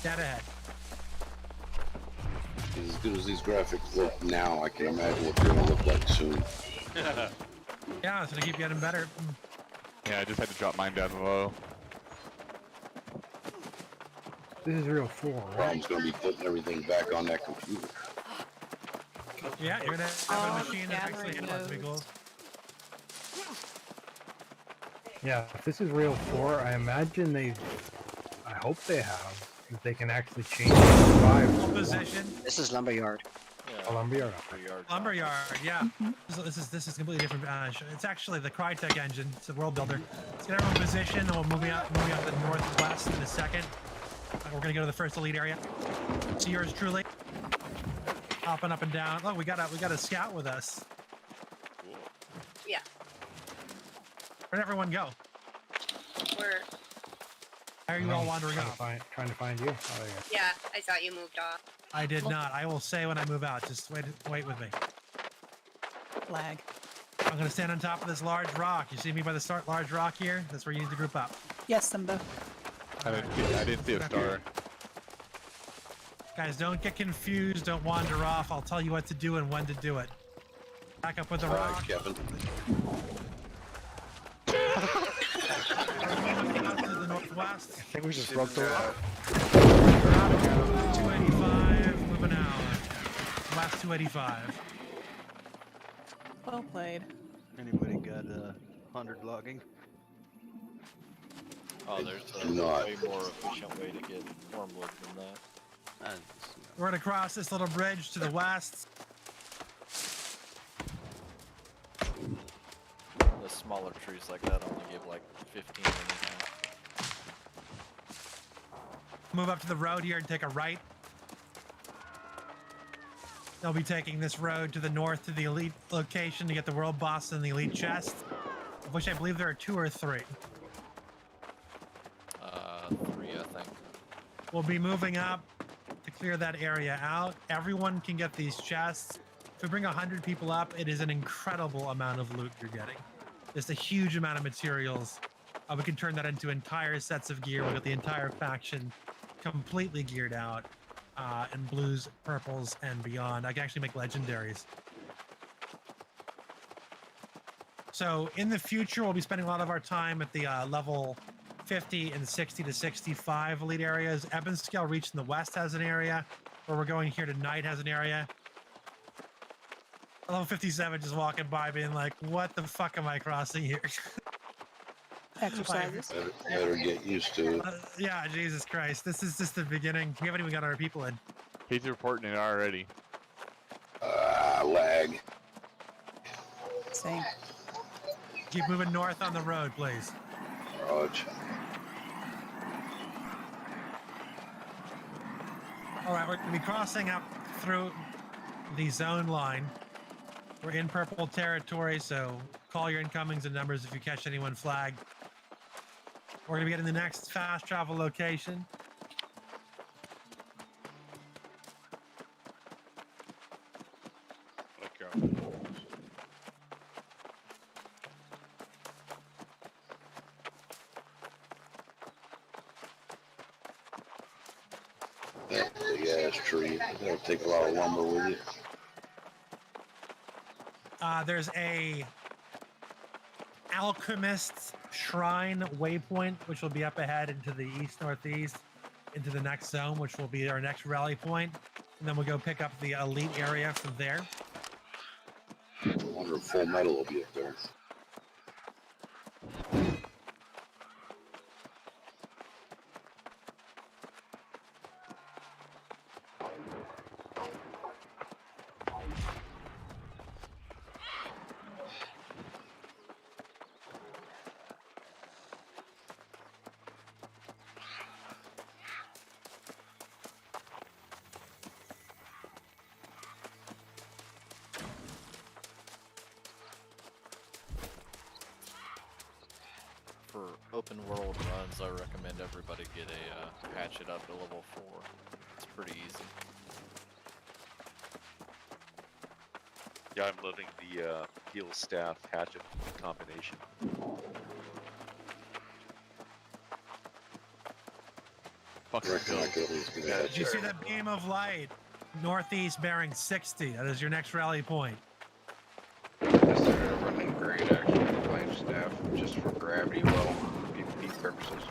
Dead ahead. As good as these graphics look now, I can imagine what they're gonna look like soon. Yeah, it's gonna keep getting better. Yeah, I just had to drop mine down low. This is real 4, right? Problem's gonna be putting everything back on that computer. Yeah, you're gonna have a machine that actually handles vehicles. Yeah, if this is real 4, I imagine I hope they have, if they can actually change the 5 position. This is lumberyard. Yeah, Lumberyard. Lumberyard, yeah. This is completely different. It's actually the Crytek engine. It's a world builder. Let's get everyone in position, and we'll moving out to the northwest in a second. We're gonna go to the first elite area. See yours truly. Hopping up and down. Oh, we got a scout with us. Cool. Yeah, Where'd everyone go? we're. Why are you all wandering trying off? trying to find you. Oh, there you go. Yeah, I thought you moved off. I did not. I will say when I move out. Just wait with me. Flag. I'm gonna stand on top of this large rock. You see me by the large rock here? That's where you need to group up. Yes, Simba. I didn't see a star. Guys, don't get confused. Don't wander off. I'll tell you what to do and when to do it. Back up with the All rock. right, Kevin. Out to the northwest. I think we just broke the rock. 285. Moving out. Last 285. Well played. Anybody got 100 logging? Oh, there's a Not. way more efficient way to get wormwood than that. We're gonna cross this little bridge to the west. The smaller trees like that only give like 15 anyhow. Move up to the road here and take a right. They'll be taking this road to the north to the elite location to get the world boss and the elite chest, of which I believe there are 2 or 3. 3, I think. We'll be moving up to clear that area out. Everyone can get these chests. If we bring 100 people up, it is an incredible amount of loot you're getting. Just a huge amount of materials. We can turn that into entire sets of gear. We'll get the entire faction completely geared out in blues, purples, and beyond. I can actually make legendaries. So in the future, we'll be spending a lot of our time at the level 50 and 60 to 65 elite areas. Ebonscale Reach in the west has an area. Where we're going here tonight has an area. Level 57 just walking by being like, what the fuck am I crossing here? Exercises. Better get used to it. Yeah, Jesus Christ. This is just the beginning. We haven't even got our people in. He's reporting it already. Lag. Same. Keep moving north on the road, please. Raj. All right, we're going to be crossing up through the zone line. We're in purple territory, so call your incomings and numbers if you catch anyone flagged. We're going to be getting the next fast travel location. That big ass tree. That'll take a lot of lumber with it. There's a alchemist's shrine waypoint, which will be up ahead into the east-northeast, into the next zone, which will be our next rally point. And then we'll go pick up the elite area from there. I wonder if Full Metal will be up there. For open world runs, I recommend everybody get a hatchet up to level 4. It's pretty easy. Yeah, I'm loading the heal staff hatchet combination. Fucking Reckon I kills. could at least get Yeah, a Did you headshot. see that beam of light? Northeast bearing 60. That is your next rally point. Yes, they're running great actually, flank staff, just for gravity well, PvP purposes.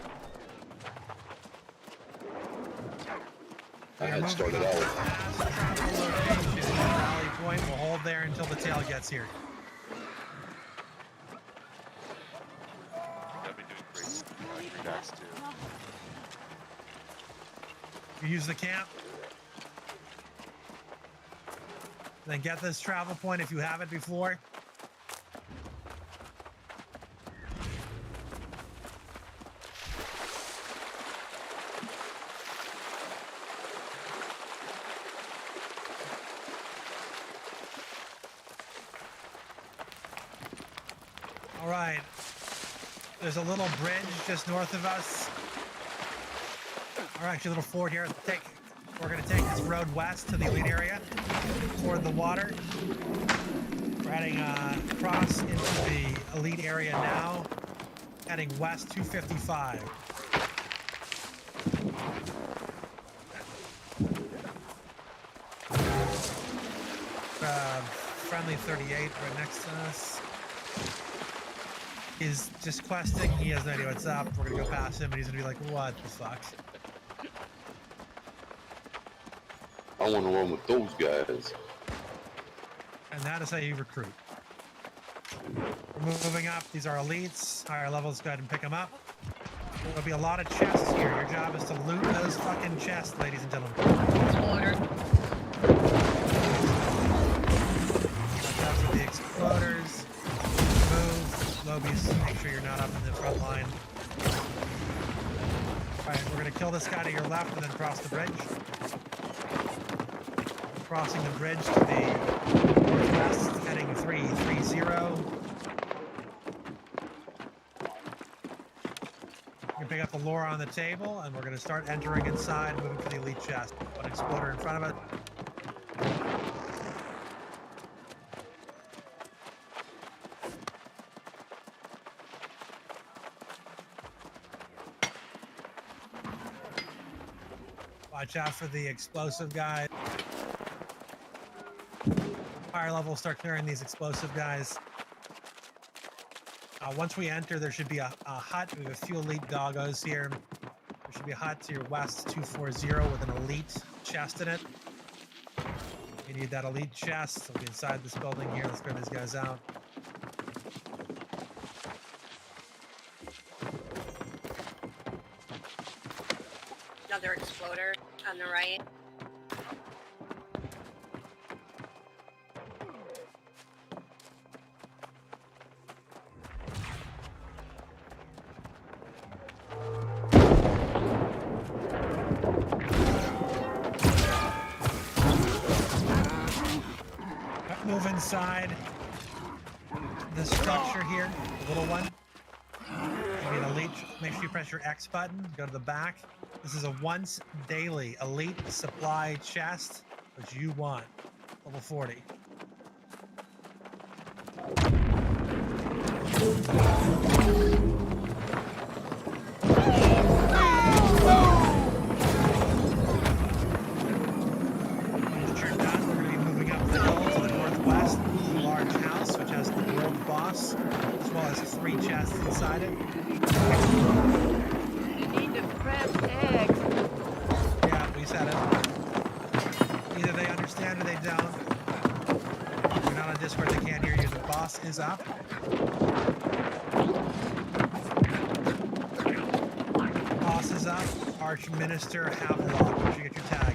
I You're had moving started up out to with fast travel location. Rally point. We'll hold there until the tail gets here. I've been doing great attacks too. You use the camp. Then get this travel point if you have it before. All right. There's a little bridge just north of us. Or actually a little ford here. We're going to take this road west to the elite area, toward the water. We're heading across into the elite area now, heading west 255. Friendly 38 right next to us. He's just questing. He has no idea what's up. We're going to go past him and he's going to be like, what the fuck? I want to run with those guys. And that is how you recruit. We're moving up. These are elites. Higher levels, go ahead and pick them up. There'll be a lot of chests here. Your job is to loot those fucking chests, ladies and gentlemen. Exploder. Watch out for the exploders. Move. Lobies, make sure you're not up in the front line. Alright, we're going to kill this guy to your left and then cross the bridge. Crossing the bridge to the northwest, heading 330. You can pick up the lore on the table, and we're going to start entering inside, moving for the elite chest. One exploder in front of it. Watch out for the explosive guy. Higher level, start clearing these explosive guys. Once we enter, there should be a hut. We have a few elite doggos here. There should be a hut to your west, 240, with an elite chest in it. You need that elite chest. It'll be inside this building here. Let's clear these guys out. Another exploder on the right. Move inside this structure here, the little one. You need elite. Make sure you press your X button. Go to the back. This is a once daily elite supply chest, which you want. Level 40. Once you're done, we're going to be moving up the hill to the northwest. A large house, which has the world boss, as well as 3 chests inside it. You need to press X. Yeah, we said it. Either they understand or they don't. If you're not on Discord, they can't hear you. The boss is up. Boss is up. Archminister Havelock. Where'd you get your tag?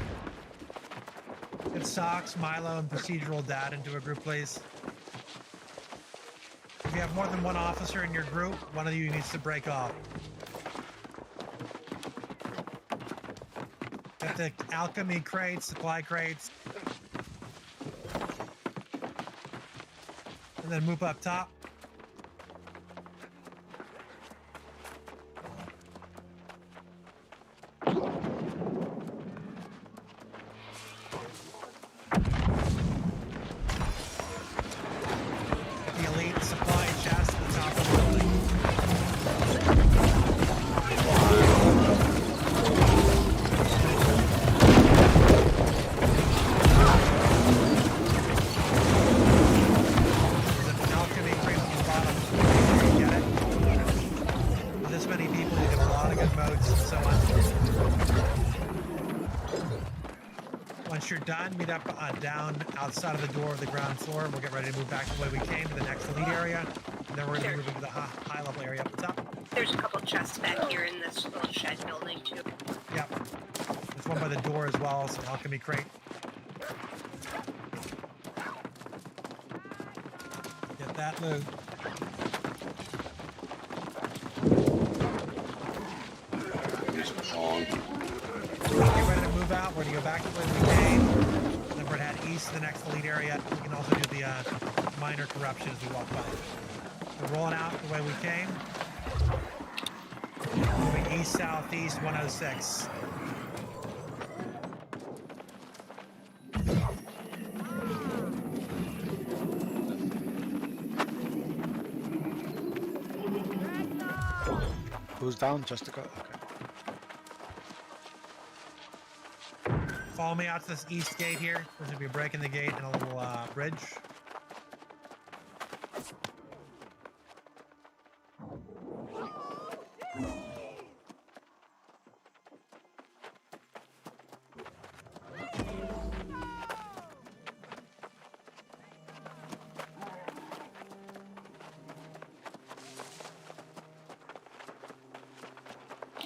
Get Socks, Milo, and Procedural Dad into a group, please. If you have more than one officer in your group, one of you needs to break off. Get the alchemy crates, supply crates. And then move up top. The elite supply chest at the top of the building. broken modes and so on. Once you're done, meet up down outside of the door of the ground floor. We'll get ready to move back the way we came to the next elite area. And then we're going to be moving to the high level area up the top. There's a couple chests back here in this little shed building too. Yep. There's one by the door as well, so alchemy crate. Get that loot. Get ready to move out. We're going to go back to where we came. Then we're going to head east to the next elite area. We can also do the minor corruption as we walk by. We're rolling out the way we came. Moving east, southeast, 106. Who's down, Jessica? Okay. Follow me out to this east gate here. There's going to be a break in the gate and a little bridge.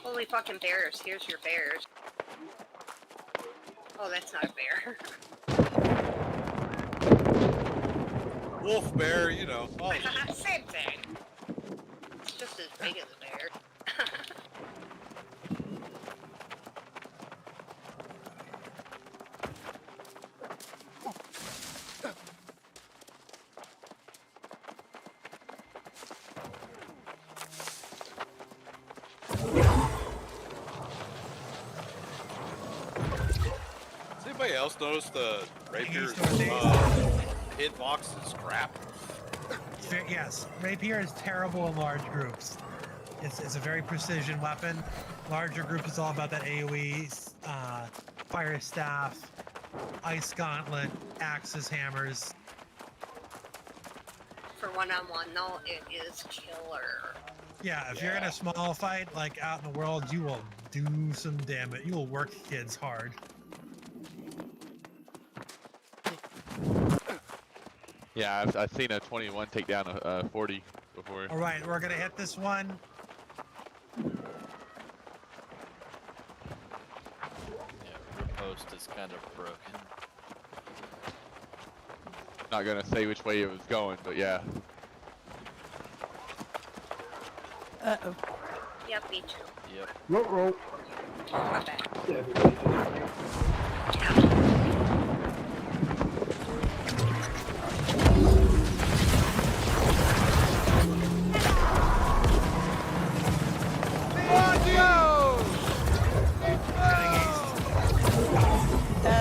Holy fucking bears. Here's your bears. Oh, that's not a bear. Wolf bear, you know. Oh. Same thing. It's just as big as a bear. Does anybody else notice the rapier's hitbox is crap? Yes, rapier is terrible in large groups. It's a very precision weapon. Larger group is all about that AoE, fire staff, ice gauntlet, axes, hammers. For one-on-one, though, it is killer. Yeah, if you're in a small fight, like out in the world, you will do some damage. You will work kids hard. Yeah, I've seen a 21 take down a 40 before. All right, we're gonna hit this one. Yeah, riposte is kind of broken. Not gonna say which way it was going, but yeah. Uh-oh. Yep, me too. Yep. Roll. Oh, my bad.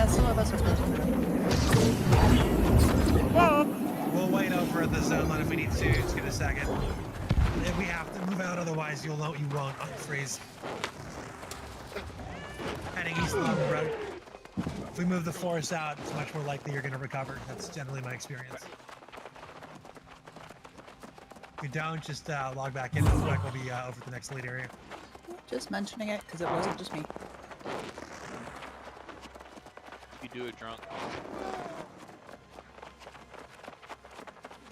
Some of us are close. We'll wait over at the zone line if we need to. Just give it a second. If we have to move out, otherwise you won't unfreeze. Heading east along the road. If we move the force out, it's much more likely you're going to recover. That's generally my experience. If you don't, just log back in. We'll be over the next lead area. Just mentioning it because it wasn't just me. You do it drunk.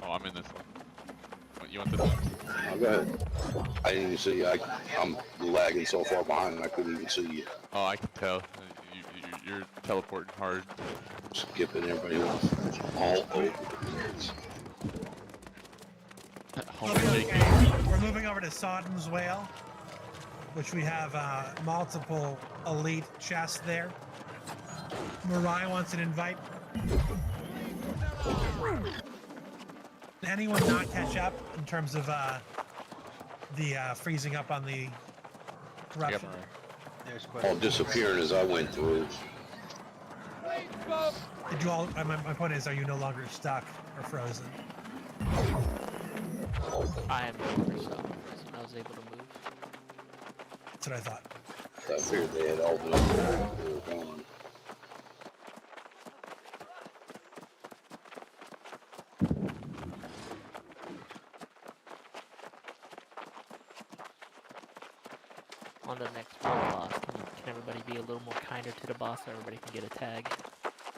Oh, I'm in this one. You want this one? Oh, go ahead. I didn't even see you. I'm lagging so far behind I couldn't even see you. Oh, I can tell. You're teleporting hard. Skipping everybody else. All over. We're moving over to Sodden's Whale, which we have multiple elite chests there. Mariah wants an invite. Did anyone not catch up in terms of the freezing up on the corruption? All disappearing as I went through. Did you all? My point is, are you no longer stuck or frozen? I am no longer stuck. I was able to move. That's what I thought. I figured they had all been up there. They were gone. on the next world boss, can everybody be a little more kinder to the boss so everybody can get a tag?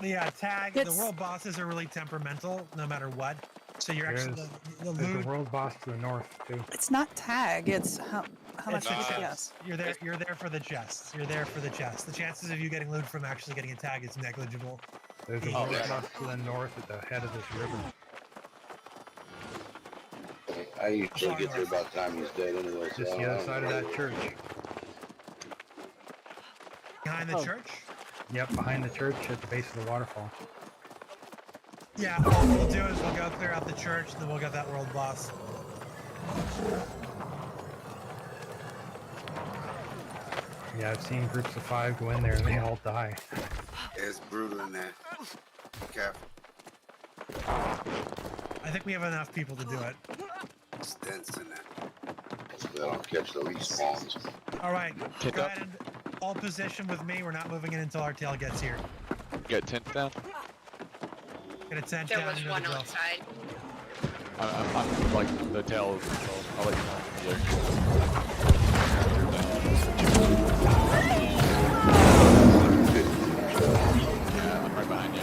Yeah, tag. The world bosses are really temperamental, no matter what. So you're actually the There's loot. a world boss to the north too. It's not tag. It's how much It's the FPS. chest. You're there for the chests. You're there for the chest. The chances of you getting loot from actually getting a tag is negligible. There's a world boss to the north at the head of this river. I usually get there about the time he's dead anyway. Just the other side of that church. Behind the church? Yep, behind the church at the base of the waterfall. Yeah, all we'll do is we'll go clear out the church, and then we'll get that world boss. Yeah, I've seen groups of 5 go in there and they all die. It's brutal in there. Be careful. I think we have enough people to do it. It's dense in there. So they don't catch the respawns. All right, Tent go up. ahead and all position with me. We're not moving in until our tail gets here. Get tents down. Get a tent There down was into one the grill. outside. I'm like the tail is control. I'll let you know yeah, I'm right behind you.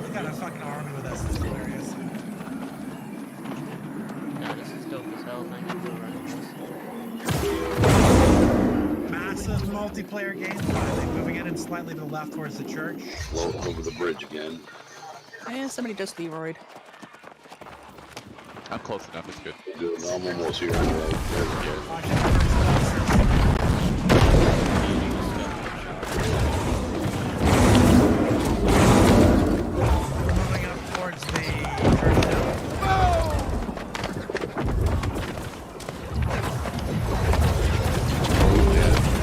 We got a fucking army with us. It's hilarious. Yeah, this is dope as hell. Thank you for running this. Massive multiplayer game. Finally moving in and slightly to the left towards the church. Floating over the bridge again. And somebody just Leroyed. I'm close enough. It's good. Good. I'm almost here anyway. There we go. Watch out for explosives. We're moving up towards the church now.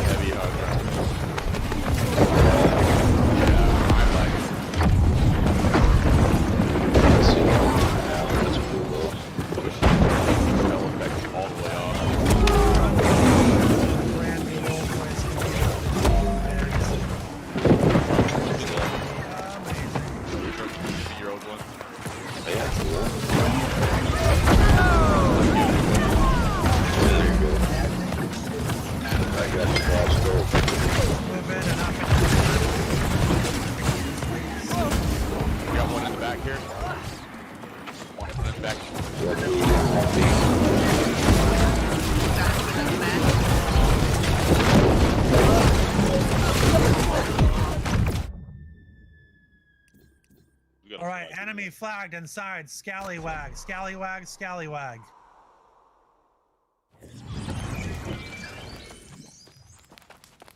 Heavy hard ground. That's cool though. Spell effects all the way off. Brand new old place. Amazing. Your old one. Yeah, cool. I got the crossbow. Move in and up We got one in the back here. One in the back. All right, enemy flagged inside. Scallywag, scallywag, scallywag.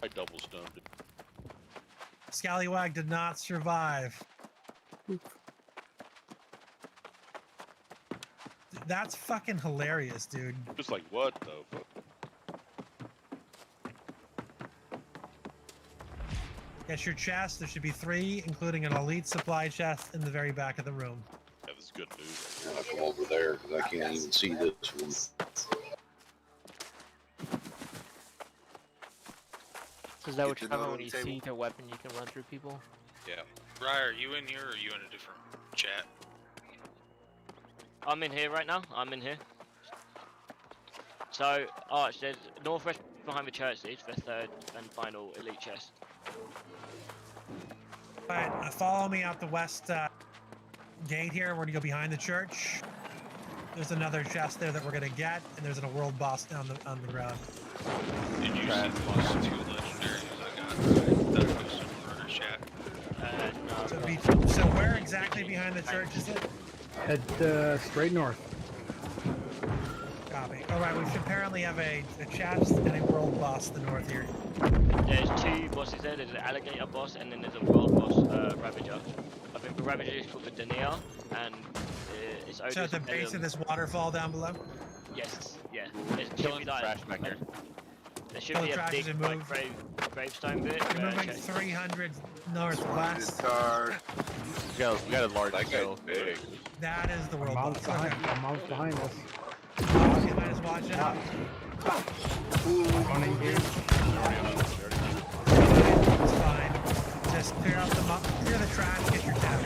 I double stoned it. Scallywag did not survive. That's fucking hilarious, dude. Just like what though? Get your chest. There should be 3, including an elite supply chest in the very back of the room. Yeah, this is good news. I'm gonna come over there because I can't even see this one. Is that what Get you're the talking note about on when the you table. see the weapon you can run through people? Yeah. Rye, are you in here or are you in a different chat? I'm in here right now. I'm in here. So, Arch, there's northwest behind the church is the 3rd and final elite chest. All right, follow me out the west gate here. We're gonna go behind the church. There's another chest there that we're gonna get, and there's a world boss down on the ground. Did you see those 2 legendaries I got? That I posted in the chat. No. So where exactly behind the church is it? Head straight north. Copy. All right, we should apparently have a chest and a world boss to the north here. There's 2 bosses there. There's an alligator boss and then there's a world boss, Ravager. I think the Ravager is called the Denia, and it's over. So at the base of this waterfall down below? Yes, yeah. There should Killing be the like, trash back here. there should Kill be the a trash big and like, move. gravestone bit. You're moving 300 northwest. Card. We got a large That tail. guy's big. That is the world Mounts boss. behind, Okay. mounts behind us. You might just watch out. One engaged. It's fine. Just clear out clear the trash, get your tag.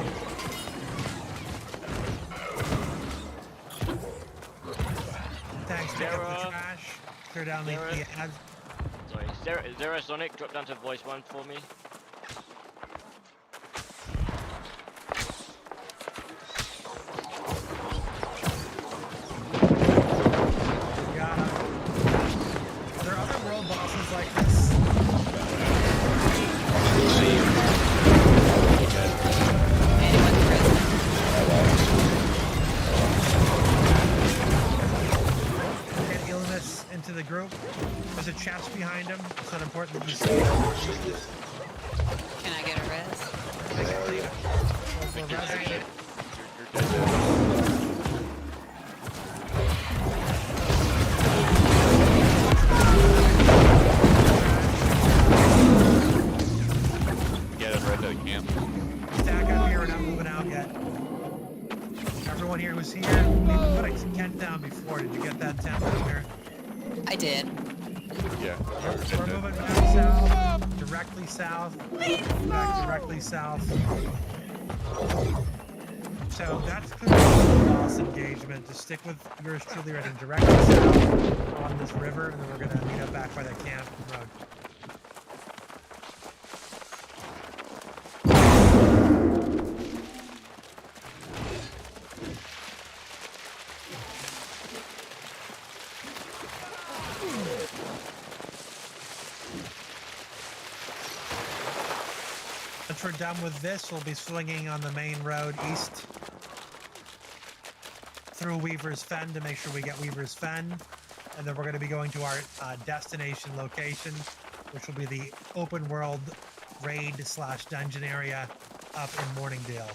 Thanks, pick up the Sarah. trash, clear down the ads. Sorry, is there a Sonic? Drop down to voice 1 for me. Got him. Are there other world bosses like this? Get illness into the group. There's a chest behind him. It's not important that you see it. Can I get a res? We're resing it. Get it right to the camp. Stack up here, we're not moving out yet. Everyone here who's here, we put a tent down before. Did you get that tent down here? I did. Yeah. We're moving back south, directly south, back directly south. So that's clearly the boss engagement. Just stick with yours truly running directly south on this river, and then we're gonna meet up back by the camp road. Once we're done with this, we'll be swinging on the main road east through Weaver's Fen to make sure we get Weaver's Fen. And then we're going to be going to our destination location, which will be the open world raid/dungeon area up in Morningdale.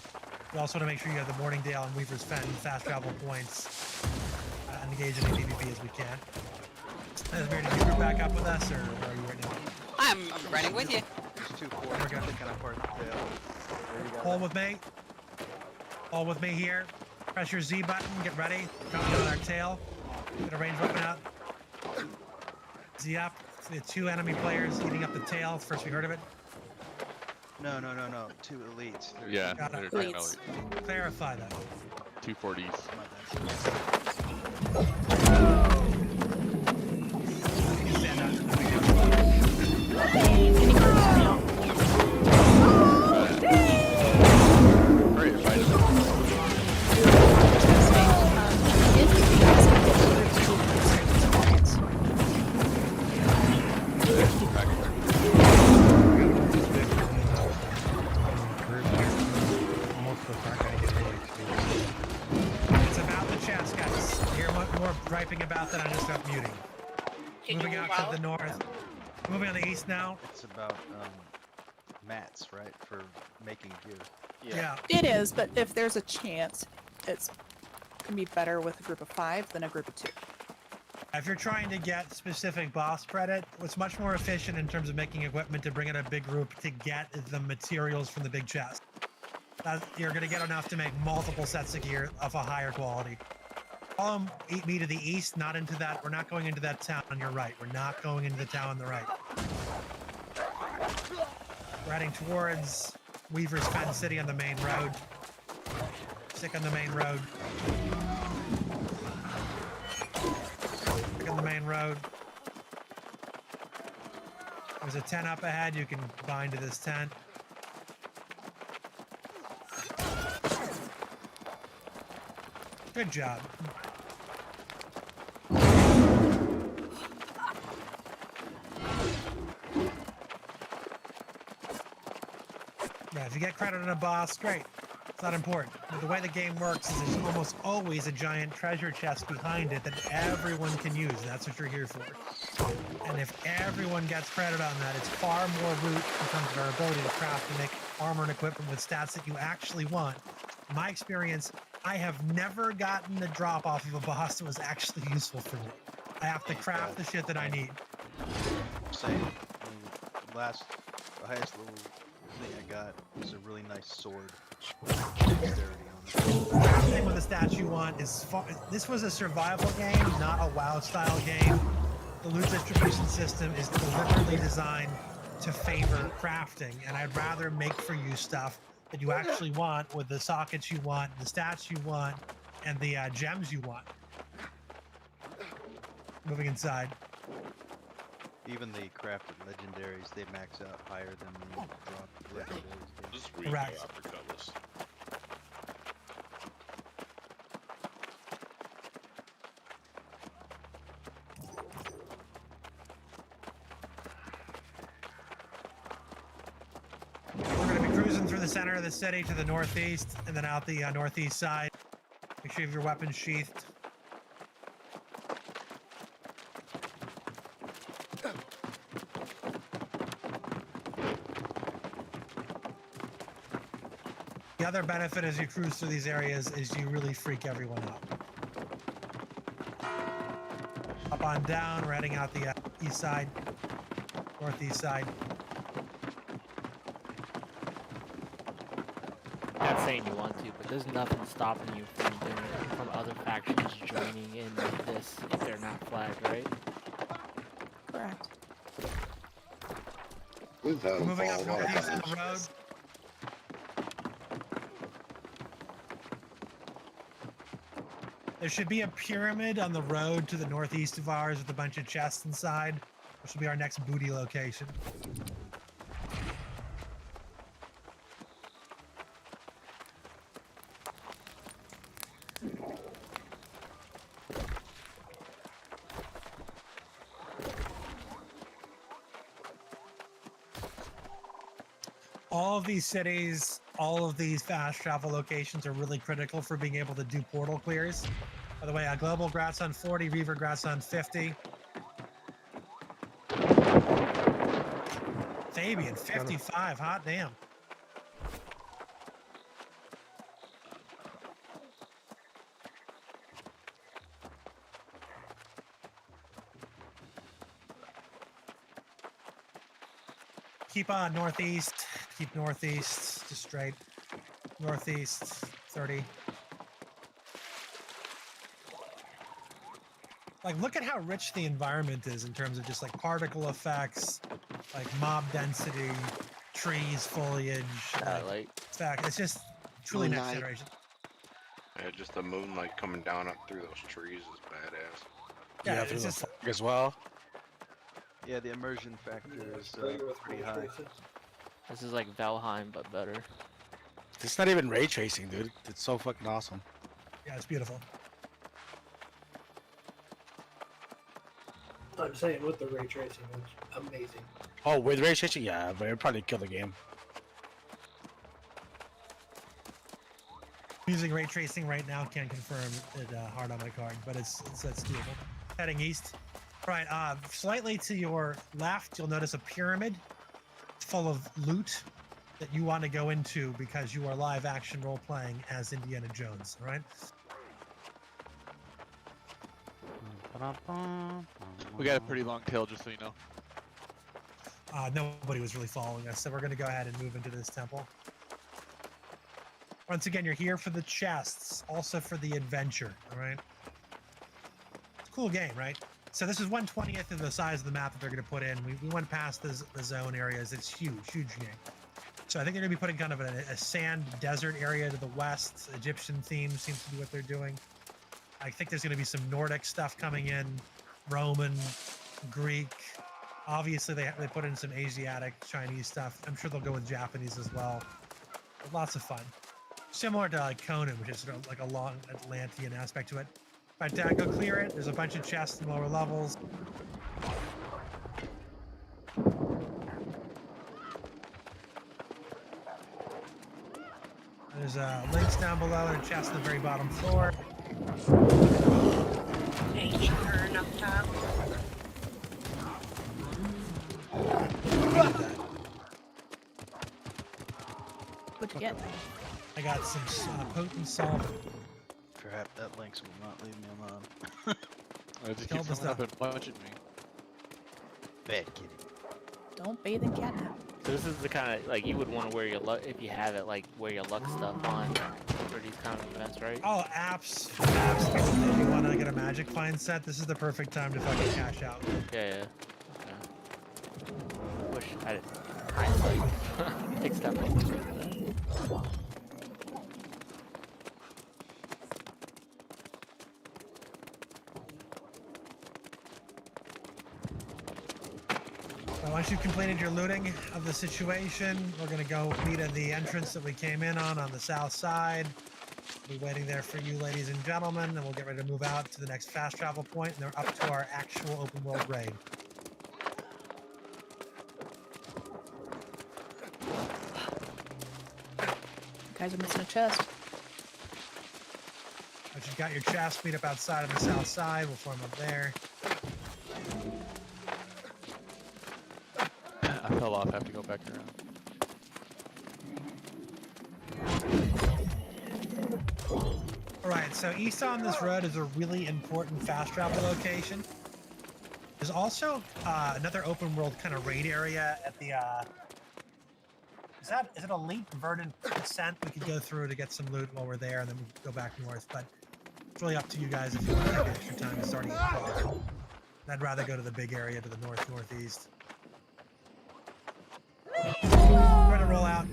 We also want to make sure you have the Morningdale and Weaver's Fen fast travel points and engage in a PvP as we can. Esmer, did you group back up with us, or where are you right now? I'm running with you. There's 2 4 We're good. kind of part of the tail. Hold with me. Hold with me here. Press your Z button. Get ready. Coming on our tail. Get a range weapon out. Z up. The 2 enemy players eating up the tail. First we heard of it. No. 2 elites. Yeah. Got it. They're kind of Clarify that. 240s. You can stand up. Great, right. It's about the chest, guys. You hear what more griping about that? I just got muting. Moving out to the north. Moving on the east now. It's about mats, right, for making gear. Yeah. It is, but if there's a chance, it's gonna be better with a group of 5 than a group of 2. If you're trying to get specific boss credit, it's much more efficient in terms of making equipment to bring in a big group to get the materials from the big chest. You're going to get enough to make multiple sets of gear of a higher quality. Follow me to the east, not into that. We're not going into that town on your right. We're not going into the town on the right. We're heading towards Weaver's Fen City on the main road. Stick on the main road. Stick on the main road. There's a tent up ahead. You can bind to this tent. Good job. Yeah, if you get credit on a boss, great. It's not important. But the way the game works is there's almost always a giant treasure chest behind it that everyone can use. That's what you're here for. And if everyone gets credit on that, it's far more loot in terms of our ability to craft and make armor and equipment with stats that you actually want. In my experience, I have never gotten a drop off of a boss that was actually useful for me. I have to craft the shit that I need. Same. The highest level thing I got was a really nice sword. Dexterity on it. Crafting with the stats you want is far. This was a survival game, not a WoW style game. The loot distribution system is deliberately designed to favor crafting, and I'd rather make for you stuff that you actually want with the sockets you want, the stats you want, and the gems you want. Moving inside. Even the crafted legendaries, they max out higher than the drop legendaries. do. Just read Correct. the upper cutlass. We're going to be cruising through the center of the city to the northeast and then out the northeast side. Make sure you have your weapons sheathed. The other benefit as you cruise through these areas is you really freak everyone out. Up on down, we're heading out the east side, northeast side. Not saying you want to, but there's nothing stopping you from doing it, from other factions joining in this if they're not flagged, right? Correct. We've had them Moving fall up a lot of northeast on times. the road. There should be a pyramid on the road to the northeast of ours with a bunch of chests inside, which will be our next booty location. All of these cities, all of these fast travel locations are really critical for being able to do portal clears. By the way, Global Grats on 40, Reaver Grats on 50. Fabian, 55, hot damn. Keep on northeast, keep northeast, just straight. Northeast, 30. Like, look at how rich the environment is in terms of just like particle effects, like mob density, trees, foliage. Satellite. Fact, it's just truly next Moonlight. generation. Yeah, just the moonlight coming down up through those trees is badass. Yeah, it's just as well. Yeah, the immersion factor is pretty high. This is like Valheim, but better. It's not even ray tracing, dude. It's so fucking awesome. yeah, it's beautiful. I'm saying with the ray tracing, it's amazing. Oh, with ray tracing, yeah, but it'd probably kill the game. Using ray tracing right now, can't confirm it hard on my card, but it's doable. Heading east. Right, slightly to your left, you'll notice a pyramid full of loot that you want to go into because you are live action role playing as Indiana Jones, all right? We got a pretty long tail, just so you know. Nobody was really following us, so we're going to go ahead and move into this temple. Once again, you're here for the chests, also for the adventure, all right? It's a cool game, right? So this is 1/20th of the size of the map that they're going to put in. We went past the zone areas. It's huge game. So I think they're going to be putting kind of a sand desert area to the west. Egyptian theme seems to be what they're doing. I think there's going to be some Nordic stuff coming in, Roman, Greek. Obviously, they put in some Asiatic, Chinese stuff. I'm sure they'll go with Japanese as well. But lots of fun. Similar to like Conan, which is sort of like a long Atlantean aspect to it. But go clear it. There's a bunch of chests in lower levels. There's links down below and a chest on the very bottom floor. Ancient urn up top. What'd you get? I got some potent salt. Crap, that Lynx will not leave me alone. It just keeps coming up and punching me. Bad kitty. Don't bathe in catnip. So this is the kind of, like, you would want to wear your luck, if you have it, like, wear your luck stuff on for these kind of events, right? Oh, absolutely. If you want to get a magic find set, this is the perfect time to fucking cash out. Yeah. Wish I didn't. Hindsight. Take step back. Well, once you've completed your looting of the situation, we're gonna go meet at the entrance that we came in on the south side. We'll be waiting there for you, ladies and gentlemen, and we'll get ready to move out to the next fast travel point, and they're up to our actual open world raid. You guys are missing a chest. Once you've got your chest, meet up outside on the south side. We'll form up there. I fell off. I have to go back around. Alright, so east on this road is a really important fast travel location. There's also another open world kind of raid area at the is it Elite Verdant Descent? We could go through to get some loot while we're there, and then we can go back north, but it's really up to you guys if you want to take extra time to start getting closer. I'd rather go to the big area to the northeast. We're gonna roll out.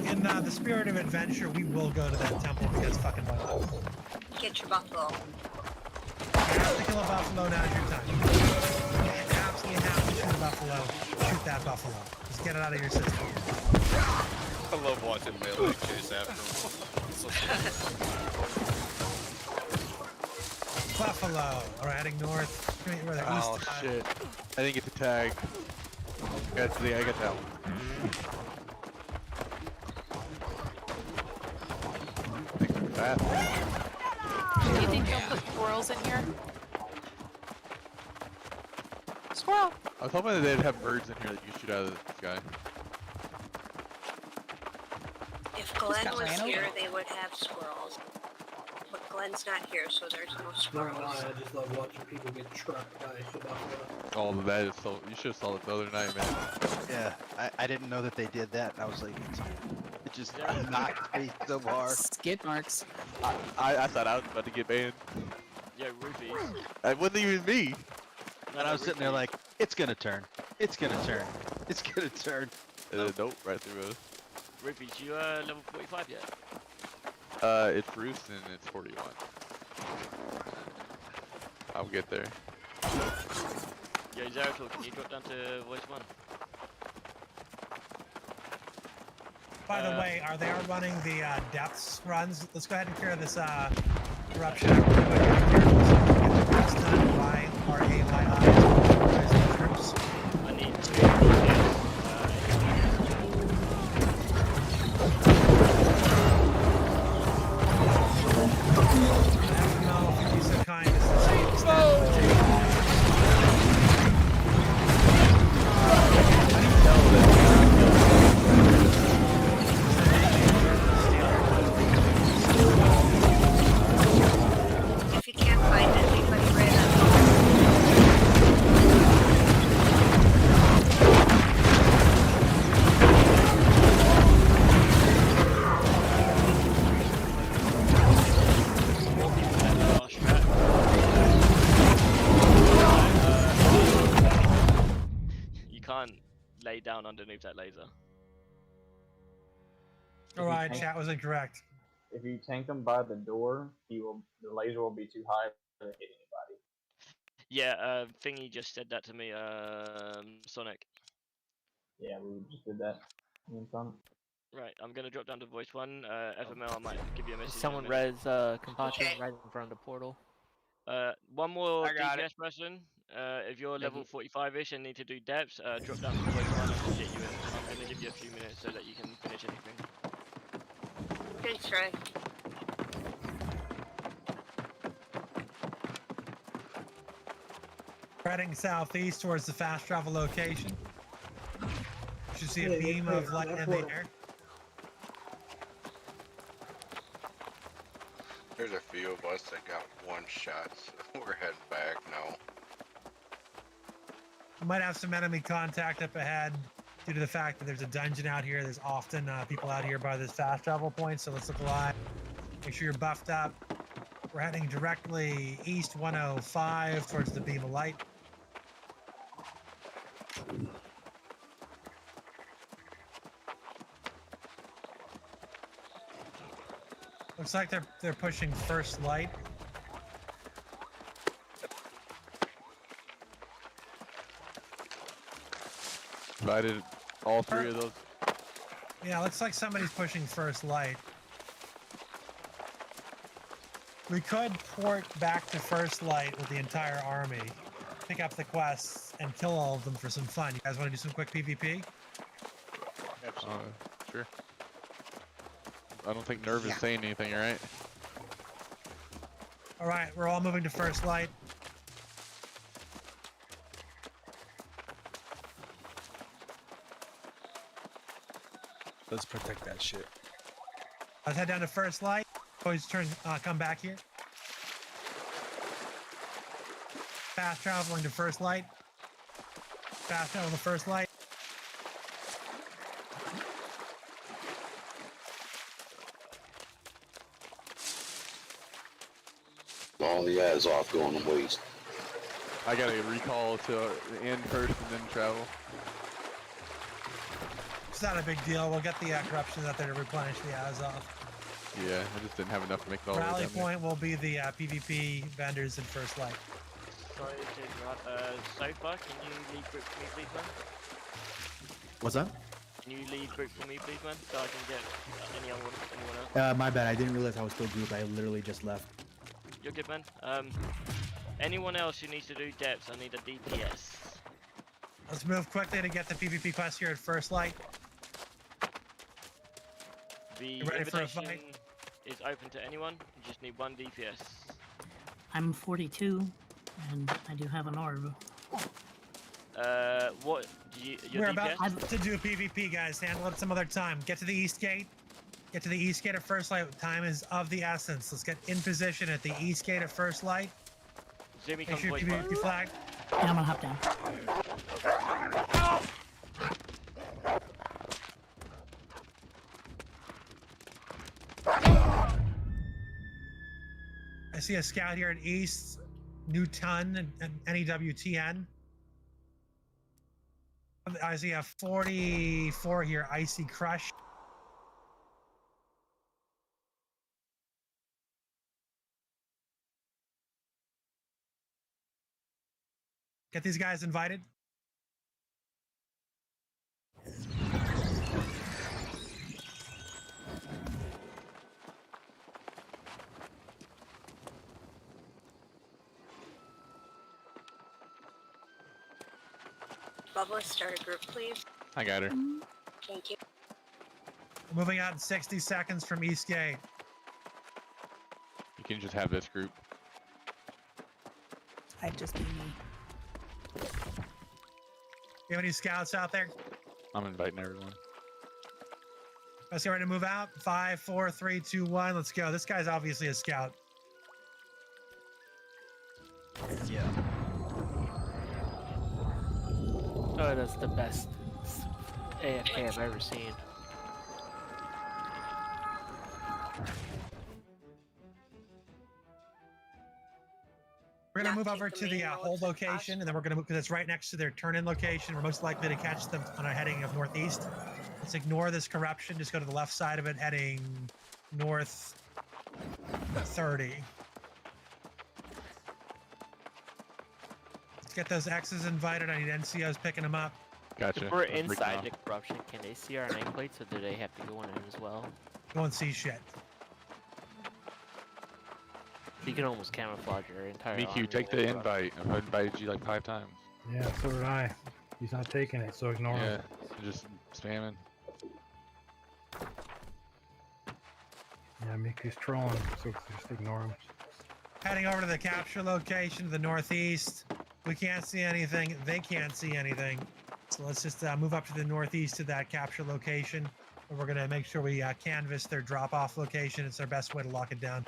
In the spirit of adventure, we will go to that temple because fucking why not? Get your buffalo. You have to kill a buffalo, now's your time. You absolutely have to shoot a buffalo. Shoot that buffalo. Just get it out of your system. I love watching melee chase after him. Buffalo. Alright, heading north. Where they're Oh east. shit! I didn't get the tag. I got that one. Fast. Do you think they'll put squirrels in here? Squirrel! I was hoping that they'd have birds in here that you shoot out of the sky. If Glenn got was ran here, over. they would have squirrels. But Glenn's not here, so there's no Not gonna squirrels. lie, I just love watching people get trucked by the buffalo. Oh, that is so. You should have saw it the other night, man. Yeah, I didn't know that they did that. I was like, it just knocked me so hard. Skid marks. I thought I was about to get banned. Yeah, rupees. It wasn't even me. And I was sitting there like, it's gonna turn. It's gonna turn. It's gonna turn. Nope, right through us. Rupees, you level 45 yet? It's Roost and it's 41. I'll get there. Yo, Zeratul, can you drop down to voice 1? By the way, they are running the depths runs. Let's go ahead and clear this eruption out real quick. Get the rest done by RAYI troops. I need to. No, if you'd be so kind as to say If you can't find anybody right now. You can't lay down underneath that laser. Alright, chat was incorrect. If you tank him by the door, the laser will be too high to hit anybody. Yeah, Thingy just said that to me, Sonic. Yeah, we just did that. Me and Son. Right, I'm gonna drop down to voice 1. FML, I might give you a message. Someone in a minute. res Compachi right in front of the portal. One more I got DPS person. If you're level 45-ish and need to do depths, drop down to voice 1 and we'll get you in. I'm gonna give you a few minutes so that you can finish anything. Thanks, Ray. Heading southeast towards the fast travel location. You should see a beam of light in the air. There's a few of us that got one shot, so we're heading back now. We might have some enemy contact up ahead due to the fact that there's a dungeon out here. There's often people out here by this fast travel point, so let's look alive. Make sure you're buffed up. We're heading directly east 105 towards the beam of light. Looks like they're pushing first light. Invited all three of those. Yeah, looks like somebody's pushing first light. We could port back to first light with the entire army, pick up the quests, and kill all of them for some fun. You guys want to do some quick PvP? Sure. I don't think Nerv is saying anything, right? All right, we're all moving to first light. Let's protect that shit. Let's head down to first light. Always come back here. Fast traveling to first light. Fast travel to first light. All the ads off going to waste. I gotta recall to the end first and then travel. It's not a big deal. We'll get the corruptions out there to replenish the Azov. Yeah, I just didn't have enough to make it all the way Rally down there. point will be the PvP vendors in first light. Sorry to interrupt. Sofa, can you lead group for me, please, man? What's up? Can you lead group for me, please, man? So I can get anyone else. My bad. I didn't realize I was still group. I literally just left. You're good, man. Anyone else who needs to do depths, I need a DPS. Let's move quickly to get the PvP quest here at first light. The You ready for a invitation fight? is open to anyone. You just need one DPS. I'm 42, and I do have an orb. What do you? Your We're DPS? about to do PvP, guys. Handle it some other time. Get to the east gate. Get to the east gate at first light. Time is of the essence. Let's get in position at the east gate at first light. Zoomy, Make come sure voice your PvP flag. Yeah, I'm gonna hop down. I see a scout here at east. Newton and NEWTN. I see a 44 here. Icy Crush. Get these guys invited. Bubba, start a group, please. I got her. Thank you. Moving out in 60 seconds from East Gate. You can just have this group. I'd just be me. You have any scouts out there? I'm inviting everyone. Let's get ready to move out. 5, 4, 3, 2, 1. Let's go. This guy's obviously a scout. Yeah. Oh, that's the best AFK I've ever seen. We're going to move over to the hold location, and then we're going to move, because it's right next to their turn-in location. We're most likely to catch them on a heading of northeast. Let's ignore this corruption. Just go to the left side of it, heading north 30. Let's get those X's invited. I need NCOs picking them up. Gotcha. If we're Let's break them inside off. the corruption, can they see our nameplates, or do they have to go in as well? You won't see shit. You can almost camouflage your entire Miku, army take with the corruption. invite. I've invited you like 5 times. Yeah, so did I. He's not taking it, so ignore Yeah, him. just spamming. Yeah, Miku's trolling, so just ignore him. Heading over to the capture location to the northeast. We can't see anything. They can't see anything. So let's just move up to the northeast to that capture location. And we're going to make sure we canvass their drop-off location. It's our best way to lock it down.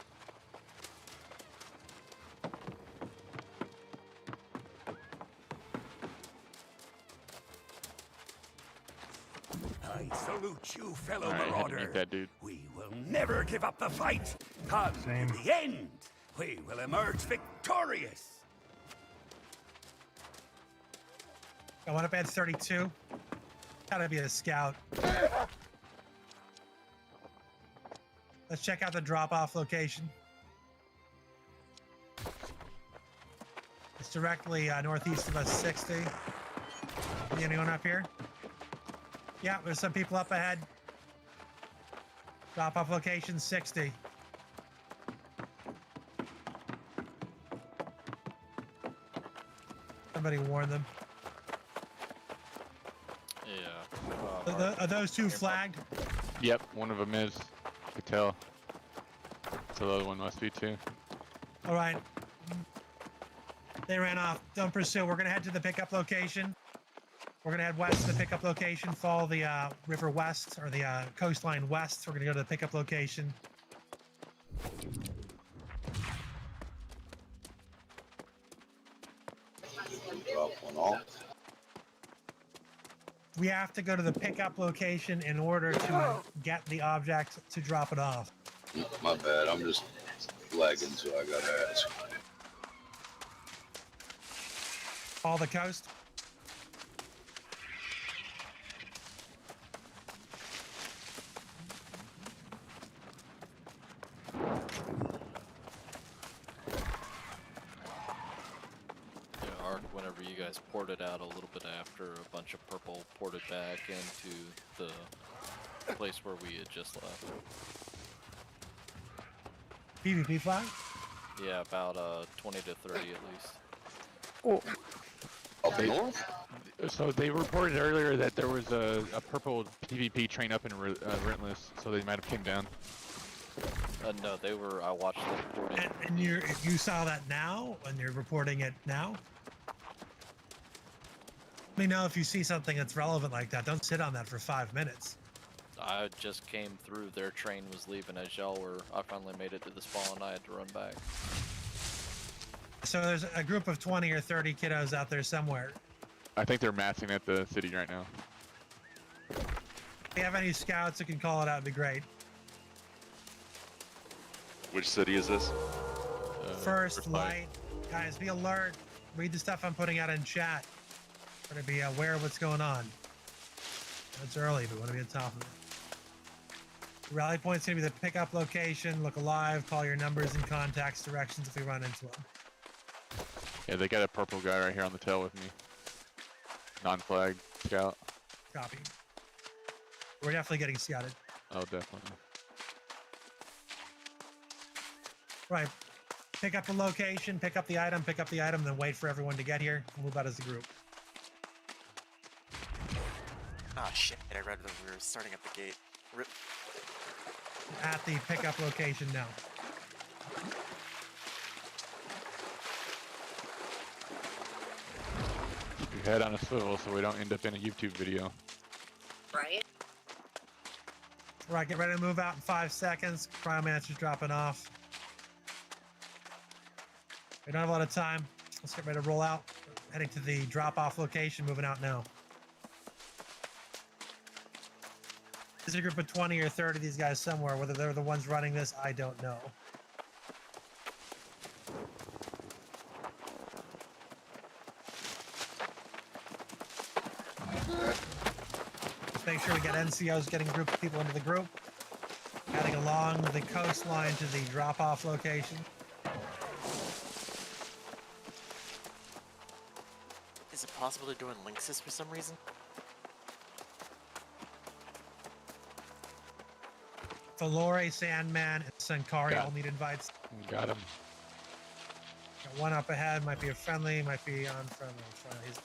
I salute you, fellow Alright, had to marauder. meet that dude. We will never give up the fight. Come, in the end, we will emerge victorious. I want to add 32. Gotta be a scout. Let's check out the drop-off location. It's directly northeast of us, 60. Anyone up here? Yeah, there's some people up ahead. Drop off location 60. Somebody warn them. Yeah. Are those two flagged? Yep, one of them is. I could tell. So the other one must be too. All right. They ran off. Don't pursue. We're gonna head to the pickup location. We're gonna head west to the pickup location. Follow the river west or the coastline west. We're gonna go to the pickup location. Drop one off. We have to go to the pickup location in order to get the object to drop it off. My bad. I'm just lagging, so I gotta ask. Follow the coast. Yeah, Ark, whenever you guys ported out a little bit after, a bunch of purple ported back into the place where we had just left. PvP flag? Yeah, about 20 to 30 at least. Oh. Up north? So they reported earlier that there was a purple PvP train up in Rentless, so they might have came down. No, they were. I watched them reporting. And you saw that now, and you're reporting it now? Let me know if you see something that's relevant like that. Don't sit on that for 5 minutes. I just came through. Their train was leaving as y'all were. I finally made it to the spawn. I had to run back. So there's a group of 20 or 30 kiddos out there somewhere. I think they're massing at the city right now. If you have any scouts who can call it out, it'd be great. Which city is this? First light. Guys, be alert. Read the stuff I'm putting out in chat. Better be aware of what's going on. It's early, but we want to be on top of it. The rally point's going to be the pickup location. Look alive. Call your numbers and contacts, directions if we run into them. Yeah, they got a purple guy right here on the tail with me. Non-flag scout. Copy. We're definitely getting scouted. Oh, definitely. Right. Pick up the location, pick up the item, then wait for everyone to get here. We'll move out as a group. Ah, shit. I read that we were starting at the gate. Rip. At the pickup location now. Keep your head on a swivel so we don't end up in a YouTube video. Right. Right, get ready to move out in 5 seconds. Cryomancer's dropping off. We don't have a lot of time. Let's get ready to roll out. Heading to the drop-off location, moving out now. There's a group of 20 or 30 of these guys somewhere. Whether they're the ones running this, I don't know. Let's make sure we get NCOs getting a group of people into the group. Heading along the coastline to the drop-off location. Is it possible they're doing Linksys for some reason? Valore, Sandman, and Sankari all need invites. Got him. Got one up ahead. Might be a friendly. Might be unfriendly.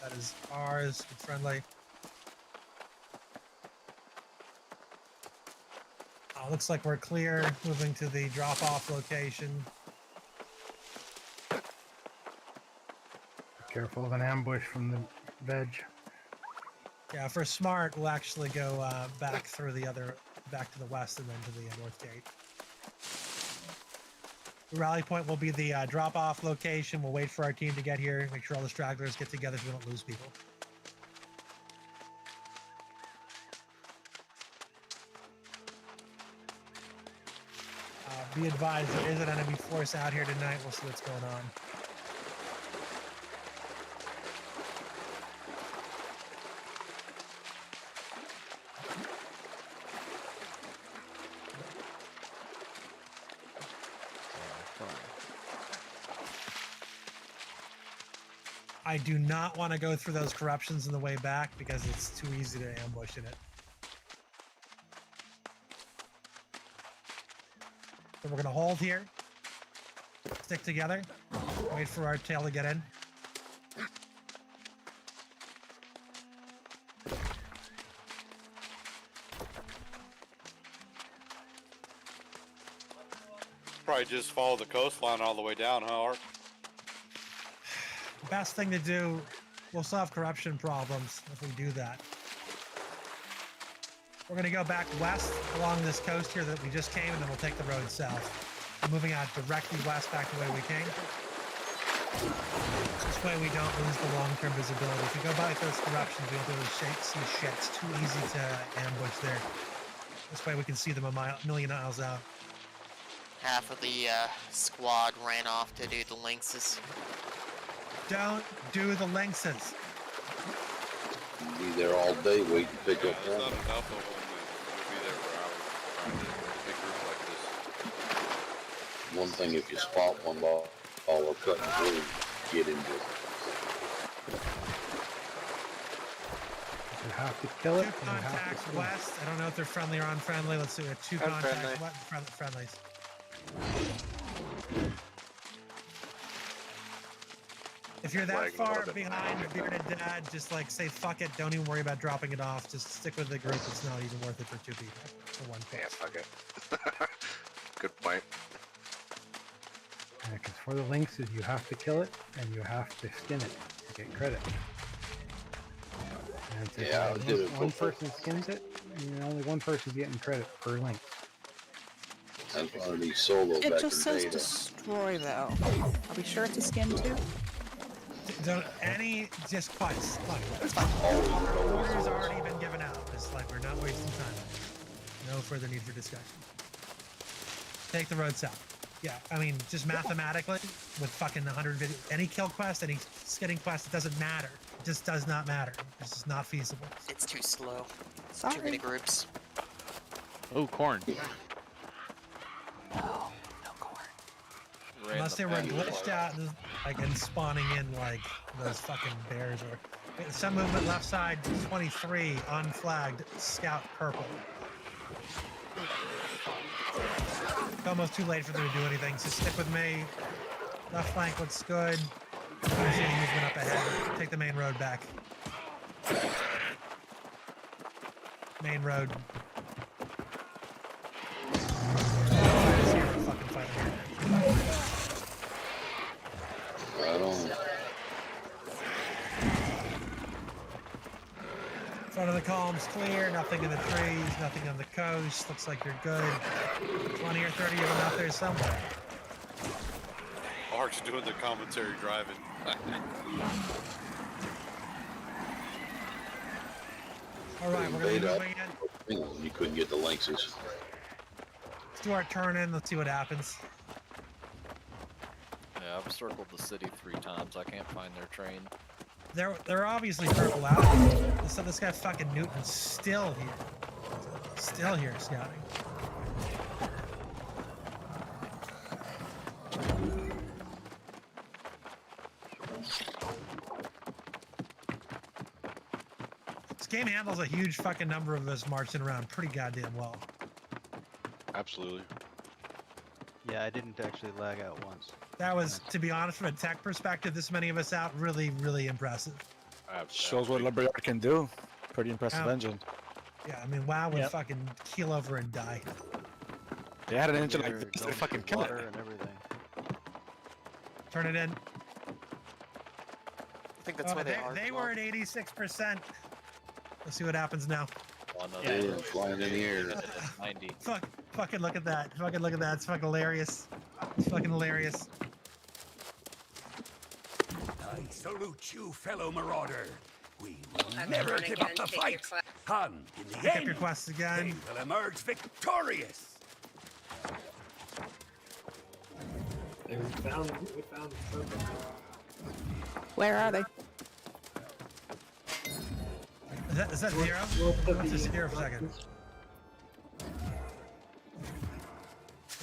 That is ours. Friendly. Looks like we're clear. Moving to the drop-off location. Careful of an ambush from the veg. Yeah, for smart, we'll actually go back through back to the west and then to the north gate. The rally point will be the drop-off location. We'll wait for our team to get here. Make sure all the stragglers get together so we don't lose people. Be advised, there is an enemy force out here tonight. We'll see what's going on. I do not want to go through those corruptions on the way back because it's too easy to ambush in it. So we're gonna hold here, stick together, wait for our tail to get in. Probably just follow the coastline all the way down, huh, Art? Best thing to do, we'll solve corruption problems if we do that. We're gonna go back west along this coast here that we just came, and then we'll take the road south. We're moving out directly west back the way we came. This way we don't lose the long-term visibility. If we go by those corruptions, we don't really see shit. It's too easy to ambush there. This way we can see them a million miles out. Half of the squad ran off to do the lynxes. Don't do the lynxes. Be there all day waiting to pick up There's one. not enough of them. We'll be there for hours trying to get a big group like this. One thing, if you spot one while we're cutting through, get into it. You have to kill it. Two and you have to contacts kill it. west. I don't know if they're friendly or unfriendly. Let's see. We have two contacts Unfriendly. west. Friendlies. If you're that Flagging a far little bit. behind the bearded dad, just like say fuck it. Don't even worry about dropping it off. Just stick with the group. It's not even worth it for two people. For one Yeah, face. fuck it. Good point. Because for the lynxes, you have to kill it and you have to skin it to get credit. And so Yeah, I if did it one before. person skins it, and only one person's getting credit per lynx. That's one of these solo It vector just says data. destroy though. Are we sure it's a skin too? Don't just twice. Look, It's fine. our order's already been given out. It's like we're not wasting time. No further need for discussion. Take the road south. Yeah, I mean, just mathematically, with fucking 150, any kill quest, any skinning quest, it doesn't matter. It just does not matter. It's just not feasible. It's too slow. Sorry. Too many groups. Oh, corn. Ran Unless the they were pack. glitched out and, and spawning in like those fucking bears or some movement left side 23 unflagged scout purple. It's almost too late for them to do anything, so stick with me. Left flank looks good. Don't see any movement up ahead. Take the main road back. Main road. It's here for fucking fighting. Right on. Front of the column's clear, nothing in the trees, nothing on the coast. Looks like you're good. 20 or 30 of them out there somewhere. Art's doing the commentary driving. All right, we're gonna be Beta. moving in. You couldn't get the lynxes. Let's do our turn in. Let's see what happens. Yeah, I've circled the city 3 times. I can't find their train. They're obviously purple out. So this guy fucking Newton's still here. Still here scouting. This game handles a huge fucking number of us marching around pretty goddamn well. Absolutely. Yeah, I didn't actually lag out once. That was, to be honest, from a tech perspective, this many of us out, really, really impressive. Shows what Lumberyard can do. Pretty impressive Yeah. engine. Yeah, I mean, WoW would Yep. fucking keel over and die. They had an engine like They're this, they going fucking through kill water it. and everything. Turn it in. I think that's why they are. They were at 86%. Let's see what happens now. One of Yeah, them. flying in the air. 90. Fucking look at that. Fucking look at that. It's fucking hilarious. It's fucking hilarious. I salute you, fellow marauder. We will Have never fun give again, up the take your fight. class. Hun, in the Pick up end, your quests they again. will emerge victorious. We found something. Where are they? Is that zero? We'll put Let's the just zero for a second.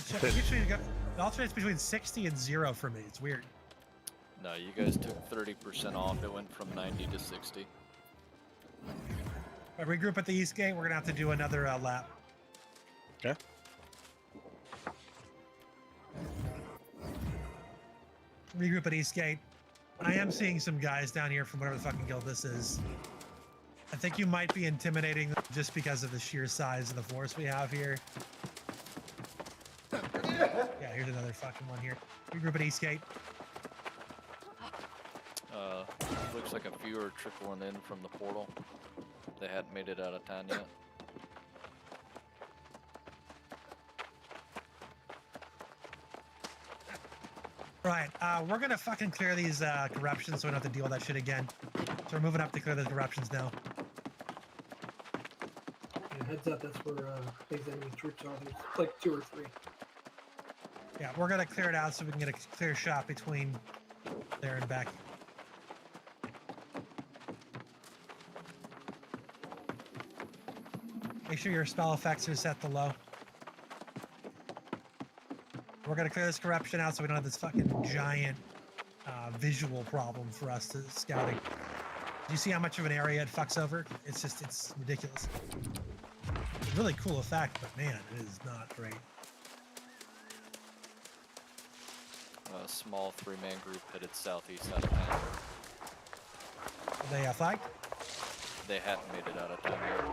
It alternates between 60 and 0 for me. It's weird. No, you guys took 30% off. It went from 90 to 60. All right, regroup at the east gate. We're gonna have to do another lap. Okay. regroup at Eastgate. I am seeing some guys down here from whatever the fucking guild this is. I think you might be intimidating them just because of the sheer size of the force we have here. Yeah, here's another fucking one here. Regroup at Eastgate. Looks like a few are trickling in from the portal. They hadn't made it out of town yet. Right, we're gonna fucking clear these corruptions so we don't have to deal with that shit again. So we're moving up to clear those corruptions now. Yeah, heads up, that's where these enemy troops are. There's like 2 or 3. Yeah, we're gonna clear it out so we can get a clear shot between there and back. Make sure your spell effects are set to low. We're gonna clear this corruption out so we don't have this fucking giant visual problem for us to scouting. Do you see how much of an area it fucks over? It's just, it's ridiculous. It's a really cool effect, but man, it is not great. A small 3-man group headed southeast out of town. Are they flagged? They hadn't made it out of town yet.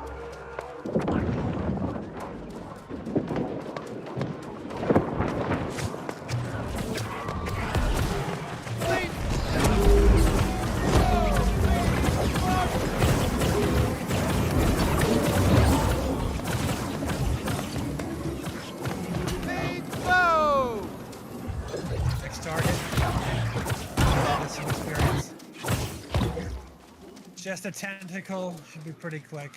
Next target. Some experience. Just a tentacle. Should be pretty quick.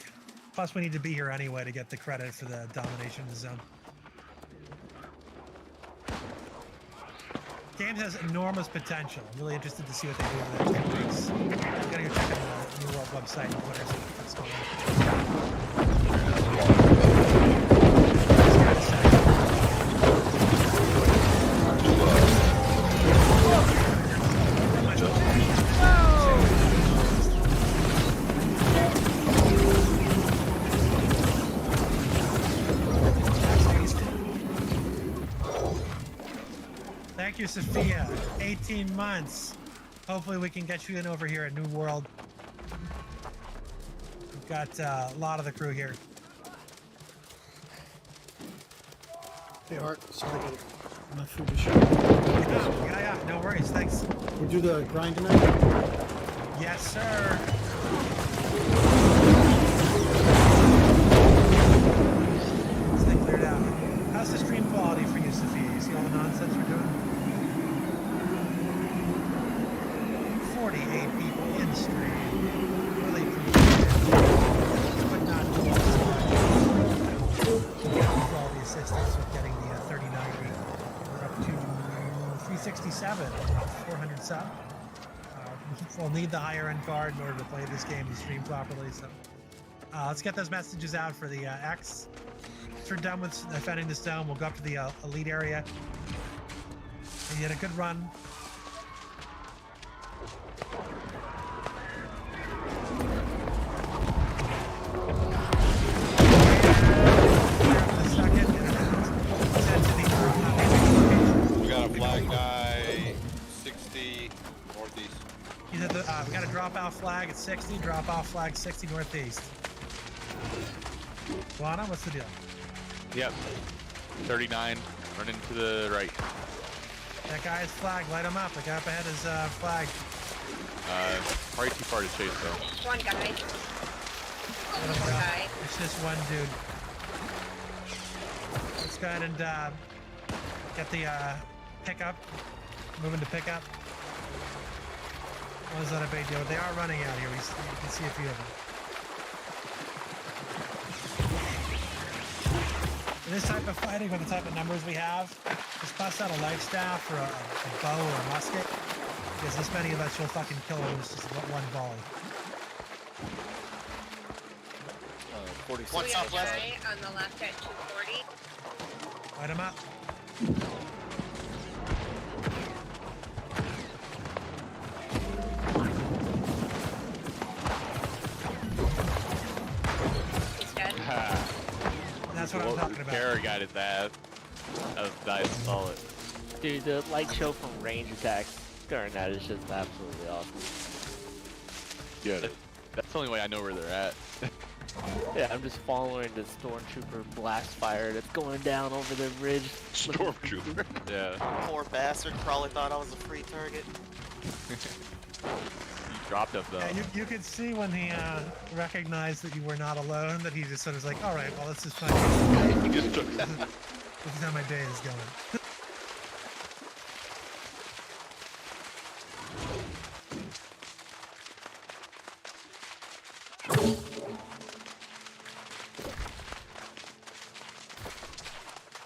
Plus, we need to be here anyway to get the credit for the domination of the zone. Game has enormous potential. I'm really interested to see what they do with the next 10 weeks. I'm gonna go check out the New World website and what what's going Thank you, Sophia. 18 months. Hopefully we can get you in over here at New World. We've got a lot of the crew here. Hey Art, sorry to get my food to show. Yeah, no worries, thanks. We do the grind tonight? Yes, sir. Stay cleared out. How's the stream quality for you, Sophia? You see all the nonsense we're doing? 48 people in stream. Really appreciate it. But not too much. For all the assistance with getting the 3090. We're up to 367, about 400 sub. We'll need the higher end card in order to play this game and stream properly. So let's get those messages out for the X. Once we're done with defending this zone, we'll go up to the elite area. And you had a good run. We got a flag guy, 60 northeast. He's at the, we got a dropout flag at 60, dropout flag 60 northeast. Lana, what's the deal? Yep. 39, running to the right. That guy's flag, light him up. The guy up ahead is flag. Probably too far to chase though. Just one guy. Let him One go. guy. It's just one dude. Let's go ahead and get the pickup. Moving to pickup. Well, it's not a big deal. They are running out here. You can see a few of them. In this type of fighting, with the type of numbers we have, just bust out a life staff or a bow or a musket, because this many of us will fucking kill them with just one volley. 46. We have a guy on the left at 240. Light him up. He's dead. That's what I'm talking about. Terror got his ass. That was nice, solid. Dude, the light show from range attacks Scarnat is just absolutely awesome. Yeah, that's the only way I know where they're at. Yeah, I'm just following the stormtrooper blast fire that's going down over the ridge. Stormtrooper. Yeah. Poor bastard probably thought I was a free target. You dropped us though. Yeah, you could see when he recognized that you were not alone that he just sort of was like, all right, well, let's just fucking. He just took that. This is how my day is going.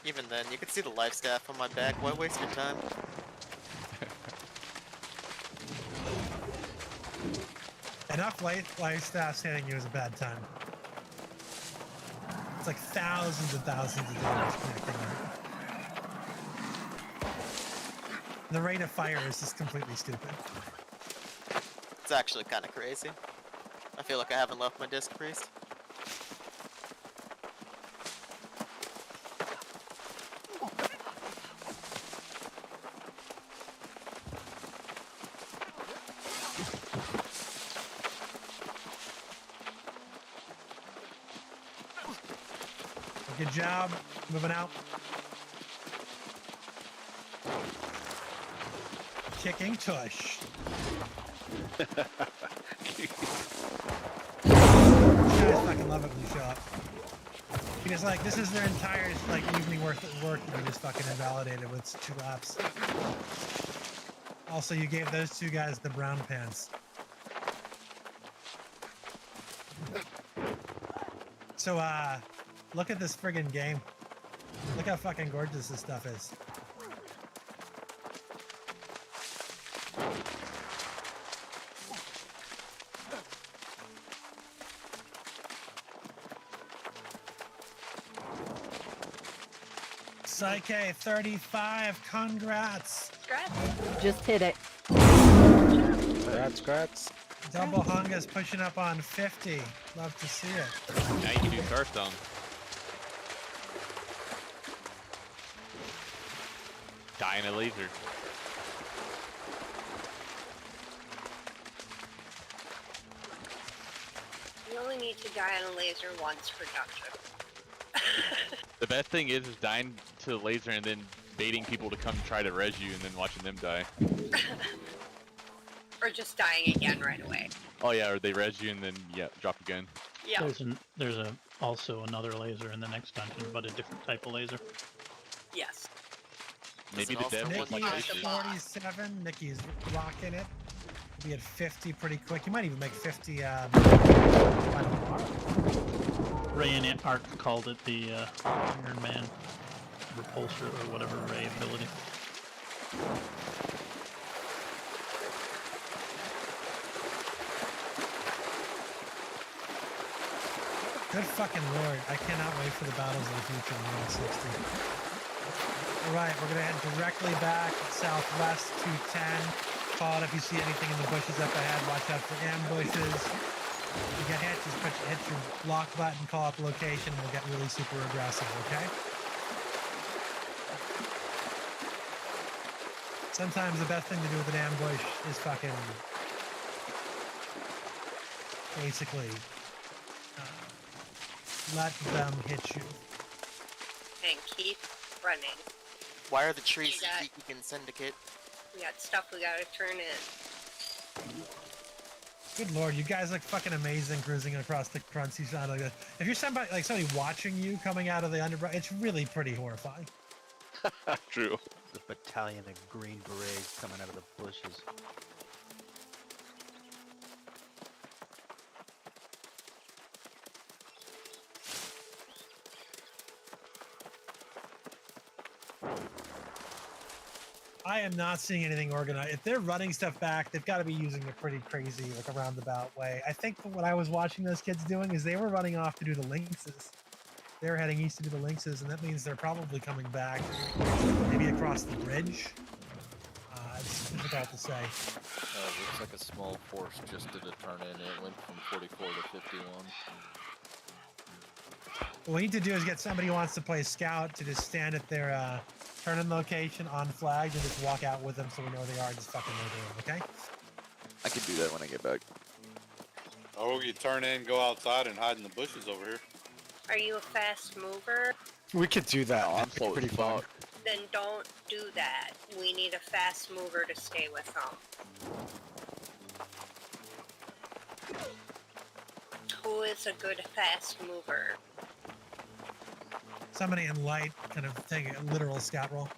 Even then, you could see the life staff on my back. Why waste your time? Enough life staffs hitting you is a bad time. It's like thousands and thousands of damage connecting them. The rate of fire is just completely stupid. It's actually kind of crazy. I feel like I haven't left my disc priest. Good job. Moving out. Kicking tush. You guys fucking love it when you show up. Because like this is their entire like evening worth of work that you just fucking invalidated with 2 laps. Also, you gave those 2 guys the brown pants. So look at this friggin' game. Look how fucking gorgeous this stuff is. Psyche 35, congrats! Just hit it. Congrats. Double Hunga's pushing up on 50. Love to see it. Now you can do Starstone. Die in a laser. You only need to die on a laser once for Gotcha. The best thing is dying to the laser and then baiting people to come try to res you and then watching them die. Or just dying again right away. Oh yeah, or they res you and then drop again. Yeah. There's also another laser in the next dungeon, but a different type of laser. Yes. Maybe the dev was like Nikki's at 47. Nikki's rocking it. Be at 50 pretty quick. You might even make 50. Ray and Art called it the Iron Man repulsor or whatever Ray ability. Good fucking lord. I cannot wait for the battles of the future in 160. Alright, we're gonna head directly back southwest to 10. Call it if you see anything in the bushes up ahead. Watch out for ambushes. If you get hit, just hit your block button, call out the location, and we'll get really super aggressive, okay? Sometimes the best thing to do with an ambush is fucking basically let them hit you. And keep running. Why are the trees speaking in Syndicate? We got stuff we gotta turn in. Good lord, you guys look fucking amazing cruising across the crunchy side like that. If you're somebody watching you coming out of the underbrush, it's really pretty horrifying. True. The battalion of green berets coming out of the bushes. I am not seeing anything organized. If they're running stuff back, they've got to be using a pretty crazy, like a roundabout way. I think what I was watching those kids doing is they were running off to do the lynxes. They were heading east to do the lynxes, and that means they're probably coming back, maybe across the bridge. It's difficult to say. Looks like a small force just did a turn in. It went from 44 to 51. What we need to do is get somebody who wants to play scout to just stand at their turn in location on flags and just walk out with them so we know where they are and just fucking know they're doing, okay? I can do that when I get back. Oh, you turn in, go outside, and hide in the bushes over here. Are you a fast mover? We could do that. I'm That'd be slow pretty as fun. fuck. Then don't do that. We need a fast mover to stay with them. Who is a good fast mover? Somebody in light kind of take a literal scout roll.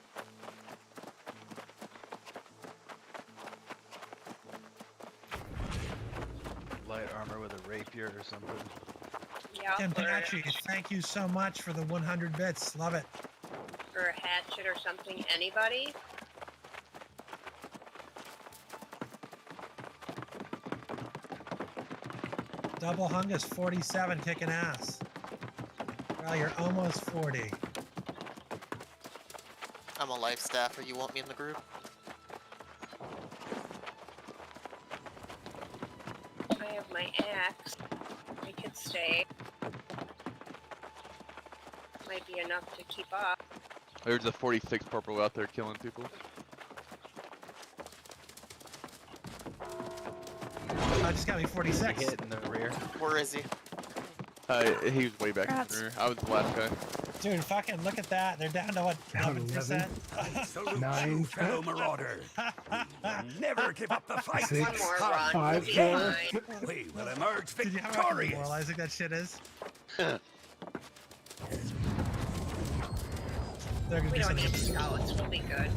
Light armor with a rapier or something. Yeah, Kenpachi, thank you so much for the 100 bits. Love it. or a hatchet or something. Anybody? Double Hungus 47 kicking ass. Well, you're almost 40. I'm a life staffer. You want me in the group? I have my axe. I could stay. Might be enough to keep up. There's a 46 purple out there killing people. I just got me 46. Hit in the rear. Where is he? He was way back in the rear. I was the last guy. Dude, fucking look at that. They're down to what, 11%? Salute 9. you, fellow marauder. Never give up the fight. 6, One more run. 5, We'll be 4. fine. We will emerge Did you have how victorious. demoralizing that shit is? They're gonna We do don't something. need scouts. We'll be good.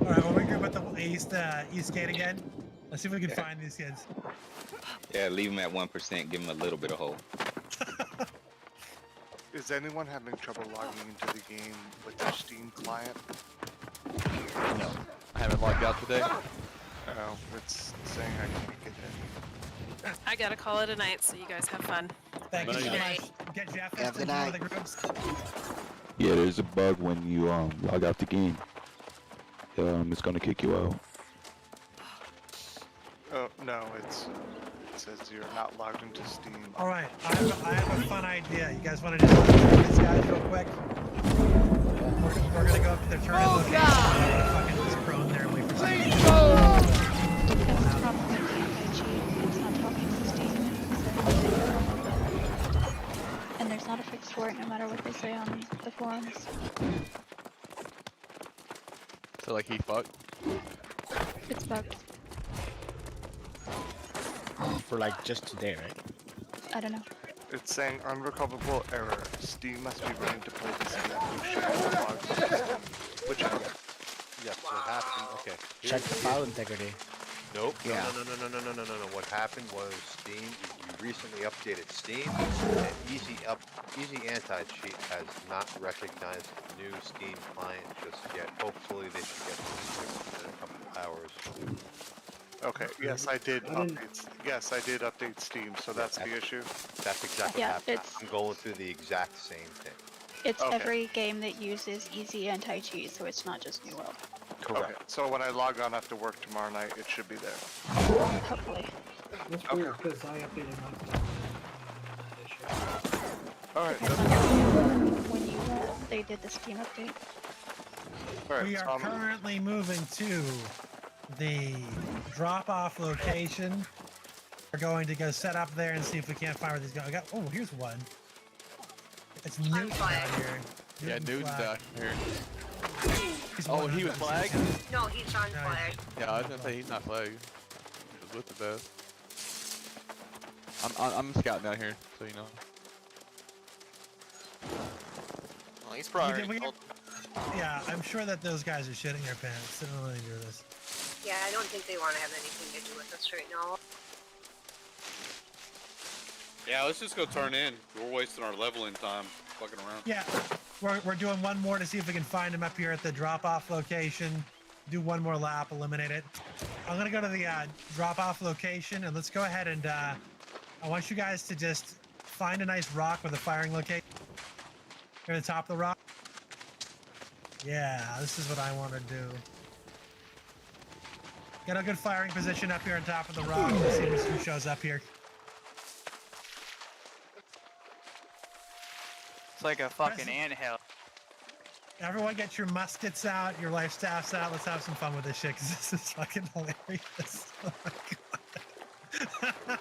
Alright, well, we're group at the east gate again. Let's see if we can find these kids. Yeah, leave them at 1%. Give them a little bit of hope. Is anyone having trouble logging into the game with their Steam client? No. I haven't logged out today. Oh, it's saying I can't get in. I gotta call it a night, so you guys have fun. Thank you so Night. much. Get Jeff Have into the one of night. the groups. Yeah, there's a bug when you log out the game. It's gonna kick you out. Oh, no, it says you're not logged into Steam. Alright, I have a fun idea. You guys want to just look these guys real quick? We're gonna go up to their turn and look at fucking just prone there and wait for something. And there's not a fix for it no matter what they say on the forums. So like he fucked. It's bugged. For like just today, right? I don't know. It's saying unrecoverable error. Steam must be running to play this game. You should have logged into Steam. Which I get. Yeah, so what happened, okay. Check the file integrity. Nope. Yeah. No. What happened was Steam, you recently updated Steam, and Easy Anti-Cheat has not recognized the new Steam client just yet. Hopefully they should get this fixed in a couple of hours. Okay, yes, I did update. Yes, I did update Steam, so that's the issue. That's exactly Yeah, what happened. it's- I'm going through the exact same thing. It's Okay. every game that uses easy anti-cheat, so it's not just New World. Okay, so when I log on after work tomorrow night, it should be there. Hopefully. That's weird because I updated my stuff. Alright, When they did the Steam update. We are currently moving to the drop-off location. We're going to go set up there and see if we can't find where these go. Oh, here's one. It's Newton down here. Yeah, Newton's flag. down here. He's Oh, one he of was them. flagged? No, he's on flag. Yeah, I was gonna say he's not flagged. He was with the best. I'm scouting down here, so you know. Well, he's probably. Yeah, I'm sure that those guys are shitting their pants. They don't really do this. Yeah, I don't think they want to have anything to do with us right now. Yeah, let's just go turn in. We're wasting our leveling time fucking around. Yeah, we're doing one more to see if we can find him up here at the drop-off location. Do one more lap, eliminate it. I'm gonna go to the drop-off location, and let's go ahead and I want you guys to just find a nice rock with a firing location. Near the top of the rock. Yeah, this is what I want to do. Get a good firing position up here on top of the rock. Let's see who shows up here. It's like a fucking anthill. Everyone get your muskets out, your life staffs out. Let's have some fun with this shit, because this is fucking hilarious. Oh my god.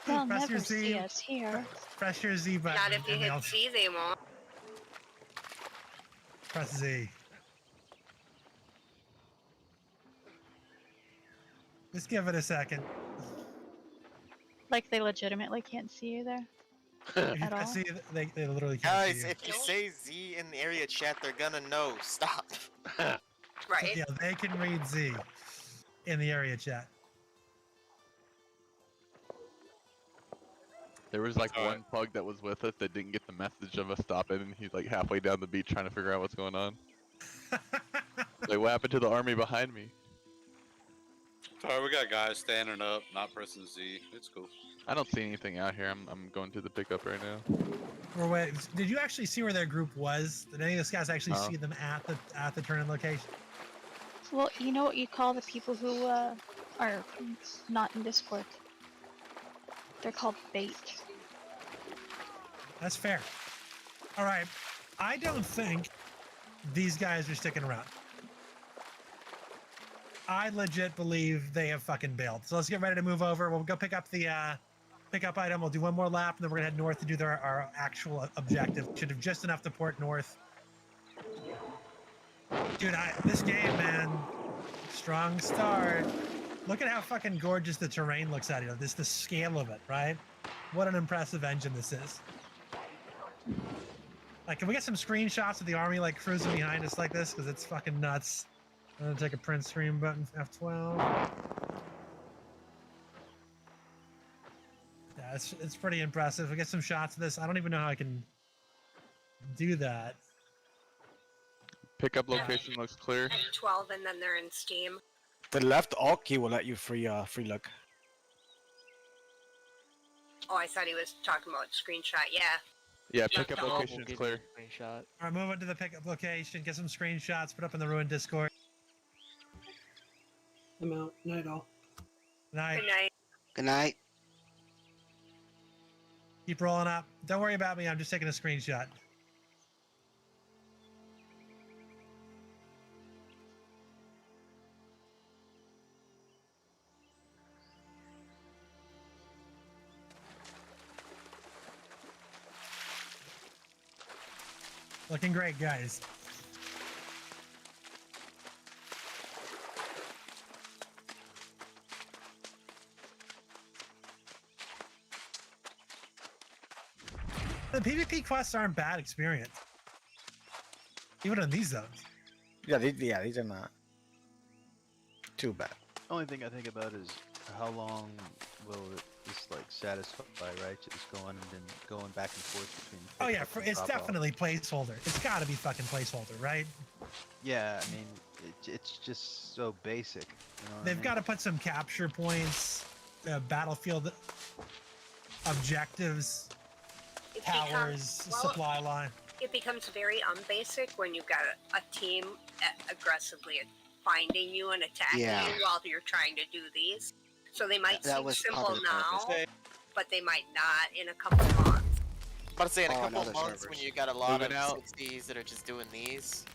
They'll Press never your Z. see us here. Press your Z button. Not if you and hit they'll- Z, they won't. Press Z. Just give it a second. Like they legitimately can't see you there. If you At press all? Z, they literally can't Guys, see you. if you say Z in the area chat, they're gonna know. Stop. Right. Yeah, they can read Z in the area chat. There was like one pug that was with us that didn't get the message of us stopping, and he's like halfway down the beach trying to figure out what's going on. Like, what happened to the army behind me? Sorry, we got guys standing up, not pressing Z. It's cool. I don't see anything out here. I'm going to the pickup right now. Or wait, did you actually see where their group was? Did any of those guys actually No. see them at the turn-in location? Well, you know what you call the people who are not in Discord? They're called bait. That's fair. All right, I don't think these guys are sticking around. I legit believe they have fucking bailed. So let's get ready to move over. We'll go pick up the pickup item. We'll do one more lap, and then we're gonna head north to do our actual objective. Should have just enough to port north. Dude, this game, man, strong start. Look at how fucking gorgeous the terrain looks out here. This the scale of it, right? What an impressive engine this is. Like, can we get some screenshots of the army like cruising behind us like this? Because it's fucking nuts. I'm gonna take a print screen button, F12. Yeah, it's pretty impressive. We get some shots of this. I don't even know how I can do that. Pickup location looks clear. 12, and then they're in Steam. The left alt key will let you free look. Oh, I thought he was talking about screenshot. Yeah. Yeah, Yeah, pickup the alt location will is give clear. Screenshot. All right, move on to the pickup location. Get some screenshots. Put up in the ruined Discord. I'm out. Night all. Night. Good night. Good night. Keep rolling up. Don't worry about me. I'm just taking a screenshot. Looking great, guys. The PvP quests aren't bad experience. Even on these zones. Yeah, these are not too bad. Only thing I think about is how long will this like satisfy, right? Just going back and forth between. Oh yeah, pickup and it's drop-off. definitely placeholder. It's got to be fucking placeholder, right? Yeah, I mean, it's just so basic. You know what I They've mean? got to put some capture points, battlefield objectives, It towers, becomes- well, supply line. It becomes very unbasic when you've got a team aggressively finding you and attacking Yeah. you while you're trying to do these. So they might That seem was simple popular now, purpose. but they might not in a couple months. About to say in a Oh, couple another months servers. when you got a lot Moving of out. 60s that are just doing these,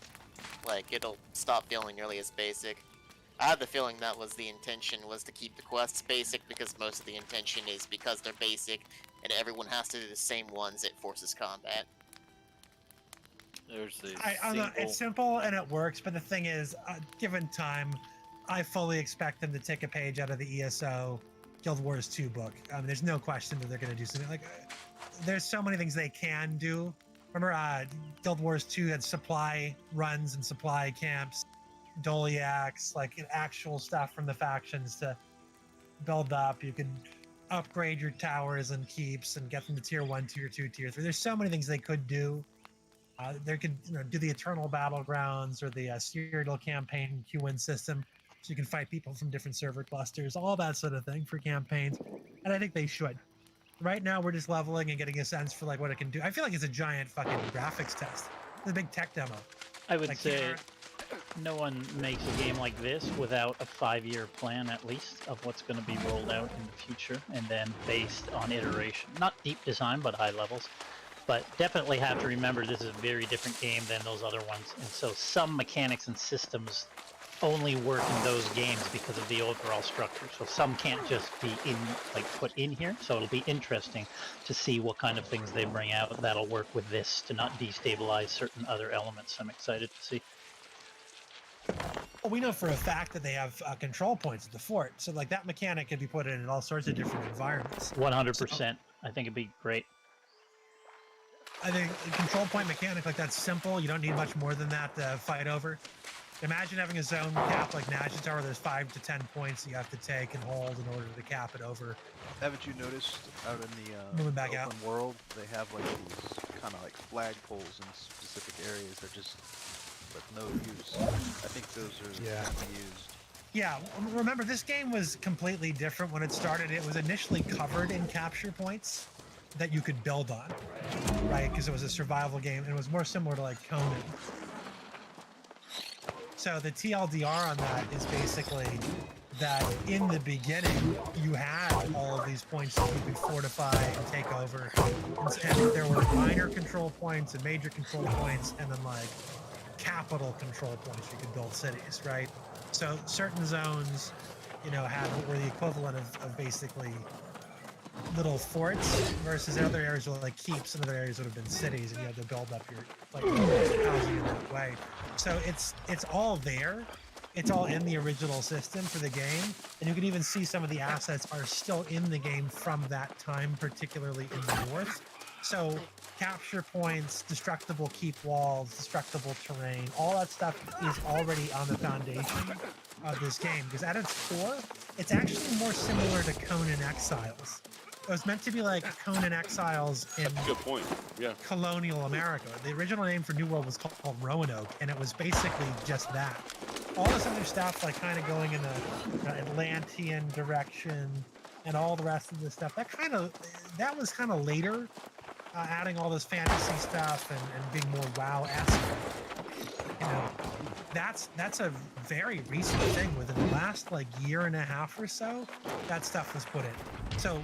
like it'll stop feeling nearly as basic. I had the feeling that was the intention, was to keep the quests basic because most of the intention is because they're basic and everyone has to do the same ones, it forces combat. There's a I know it's simple and it works, but the thing is, given time, I fully expect them to take a page out of the ESO Guild Wars 2 book. There's no question that they're going to do something like. There's so many things they can do. Remember, Guild Wars 2 had supply runs and supply camps, Doliacs, like actual stuff from the factions to build up. You could upgrade your towers and keeps and get them to tier 1, tier 2, tier 3. There's so many things they could do. They could do the Eternal Battlegrounds or the serial campaign Q-win system, so you can fight people from different server clusters, all that sort of thing for campaigns. And I think they should. Right now, we're just leveling and getting a sense for like what it can do. I feel like it's a giant fucking graphics test. It's a big tech demo. I would Like, say here no one makes a game like this without a 5-year plan at least of what's going to be rolled out in the future, and then based on iteration. Not deep design, but high levels. But definitely have to remember this is a very different game than those other ones, and so some mechanics and systems only work in those games because of the overall structure. So some can't just be put in here. So it'll be interesting to see what kind of things they bring out that'll work with this to not destabilize certain other elements. I'm excited to see. Well, we know for a fact that they have control points at the fort, so like that mechanic could be put in all sorts of different environments. 100%. I think it'd be great. I think a control point mechanic like that's simple. You don't need much more than that to fight over. Imagine having a zone cap like National where there's 5 to 10 points you have to take and hold in order to cap it over. Haven't you noticed out in the Moving back open world, they have like these kind of like flagpoles in specific areas that just with no use. I think those are used. Yeah, remember this game was completely different when it started. It was initially covered in capture points that you could build on, right? Because it was a survival game and it was more similar to like Conan. So the TLDR on that is basically that in the beginning, you had all of these points that you could fortify and take over. And there were minor control points and major control points, and then like capital control points you could build cities, right? So certain zones, you know, had what were the equivalent of basically little forts versus other areas were like keeps, and other areas would have been cities, and you had to build up your housing in that way. So it's all there. It's all in the original system for the game, and you can even see some of the assets are still in the game from that time, particularly in the north. So capture points, destructible keep walls, destructible terrain, all that stuff is already on the foundation of this game, because at its core, it's actually more similar to Conan Exiles. It was meant to be like Conan Exiles in Good point. Yeah. colonial America. The original name for New World was called Roanoke, and it was basically just that. All this other stuff, like kind of going in the Atlantean direction, and all the rest of this stuff, that was kind of later, adding all this fantasy stuff and being more WoW-esque. You know, that's a very recent thing. Within the last like year and a half or so, that stuff was put in. So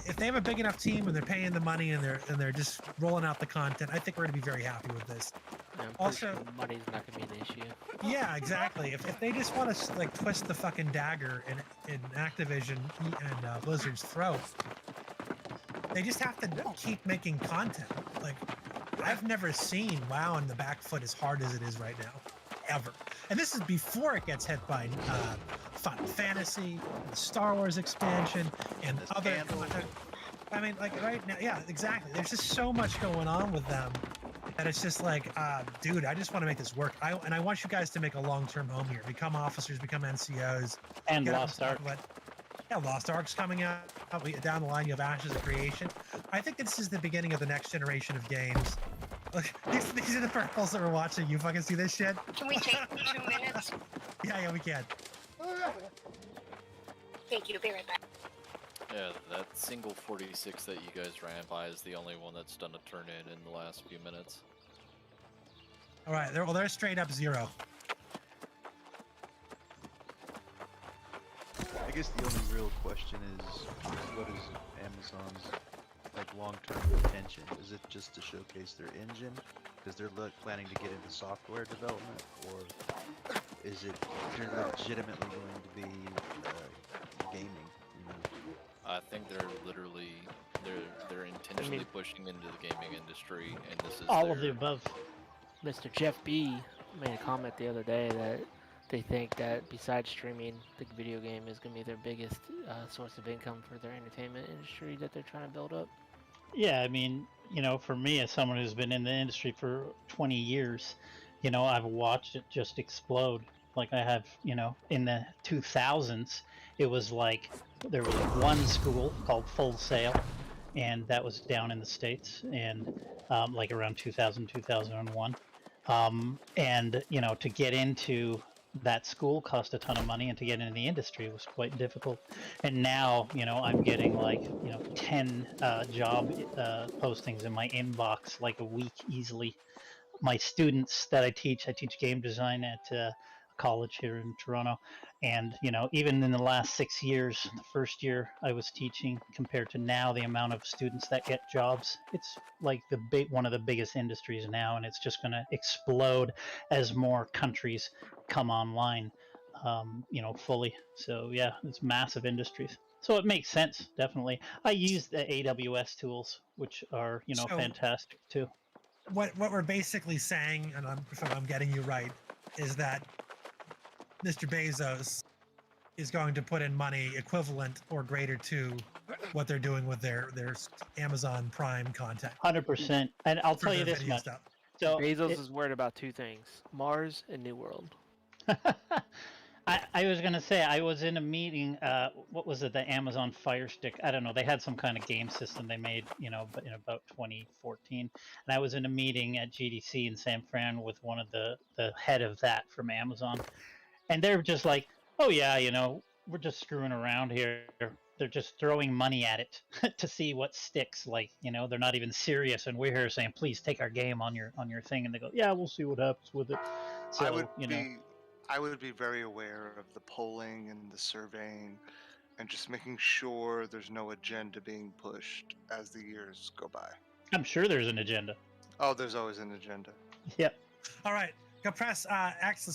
if they have a big enough team and they're paying the money and they're just rolling out the content, I think we're gonna be very happy with this. Yeah, Also, sure money's not gonna be an issue. yeah, exactly. If they just want to like twist the fucking dagger in Activision and Blizzard's throat, they just have to keep making content. Like, I've never seen WoW on the back foot as hard as it is right now, ever. And this is before it gets hit by Final Fantasy, the Star Wars expansion, and other content. I mean, like right now, yeah, exactly. There's just so much going on with them that it's just like, dude, I just want to make this work. And I want you guys to make a long-term home here. Become officers, become NCOs. And Lost Ark. Yeah, Lost Ark's coming out. Down the line, you have Ashes of Creation. I think this is the beginning of the next generation of games. Look, these are the purples that we're watching. You fucking see this shit? Can we take 2 minutes? Yeah, we can. Thank you. Be right back. Yeah, that single 46 that you guys ran by is the only one that's done a turn in the last few minutes. All right, they're straight up 0. I guess the only real question is, what is Amazon's like long-term intention? Is it just to showcase their engine because they're planning to get into software development, or is it legitimately going to be gaming? You know? I think they're literally they're intentionally pushing into the gaming industry, and this is all of the above. Mr. Jeff B made a comment the other day that they think that besides streaming, the video game is going to be their biggest source of income for their entertainment industry that they're trying to build up. Yeah, I mean, you know, for me as someone who's been in the industry for 20 years, you know, I've watched it just explode. Like I have, you know, in the 2000s, it was like there was one school called Full Sail, and that was down in the States, and like around 2000, 2001. And, you know, to get into that school cost a ton of money, and to get into the industry was quite difficult. And now, you know, I'm getting like, you know, 10 job postings in my inbox like a week easily. my students that I teach game design at a college here in Toronto, and even in the last 6 years, the first year I was teaching compared to now, the amount of students that get jobs, it's like one of the biggest industries now, and it's just going to explode as more countries come online, fully. So yeah, it's massive industries. So it makes sense, definitely. I use the AWS tools, which are So- fantastic too. What we're basically saying, and I'm sure I'm getting you right, is that Mr. Bezos is going to put in money equivalent or greater to what they're doing with their Amazon Prime content. 100%. And I'll For tell you their this video much. stuff. So Bezos is worried about two things: Mars and New World. I was gonna say, I was in a meeting. What was it? The Amazon Fire Stick. I don't know. They had some kind of game system they made, but in about 2014. And I was in a meeting at GDC in San Fran with one of the head of that from Amazon, and they're just like, "Oh yeah, we're just screwing around here. They're just throwing money at it to see what sticks. Like, they're not even serious, and we're here saying, please take our game on your thing." And they go, "Yeah, we'll see what happens with it." So I would be very aware of the polling and the surveying and just making sure there's no agenda being pushed as the years go by. I'm sure there's an agenda. Oh, there's always an agenda. Yep. All right, go press X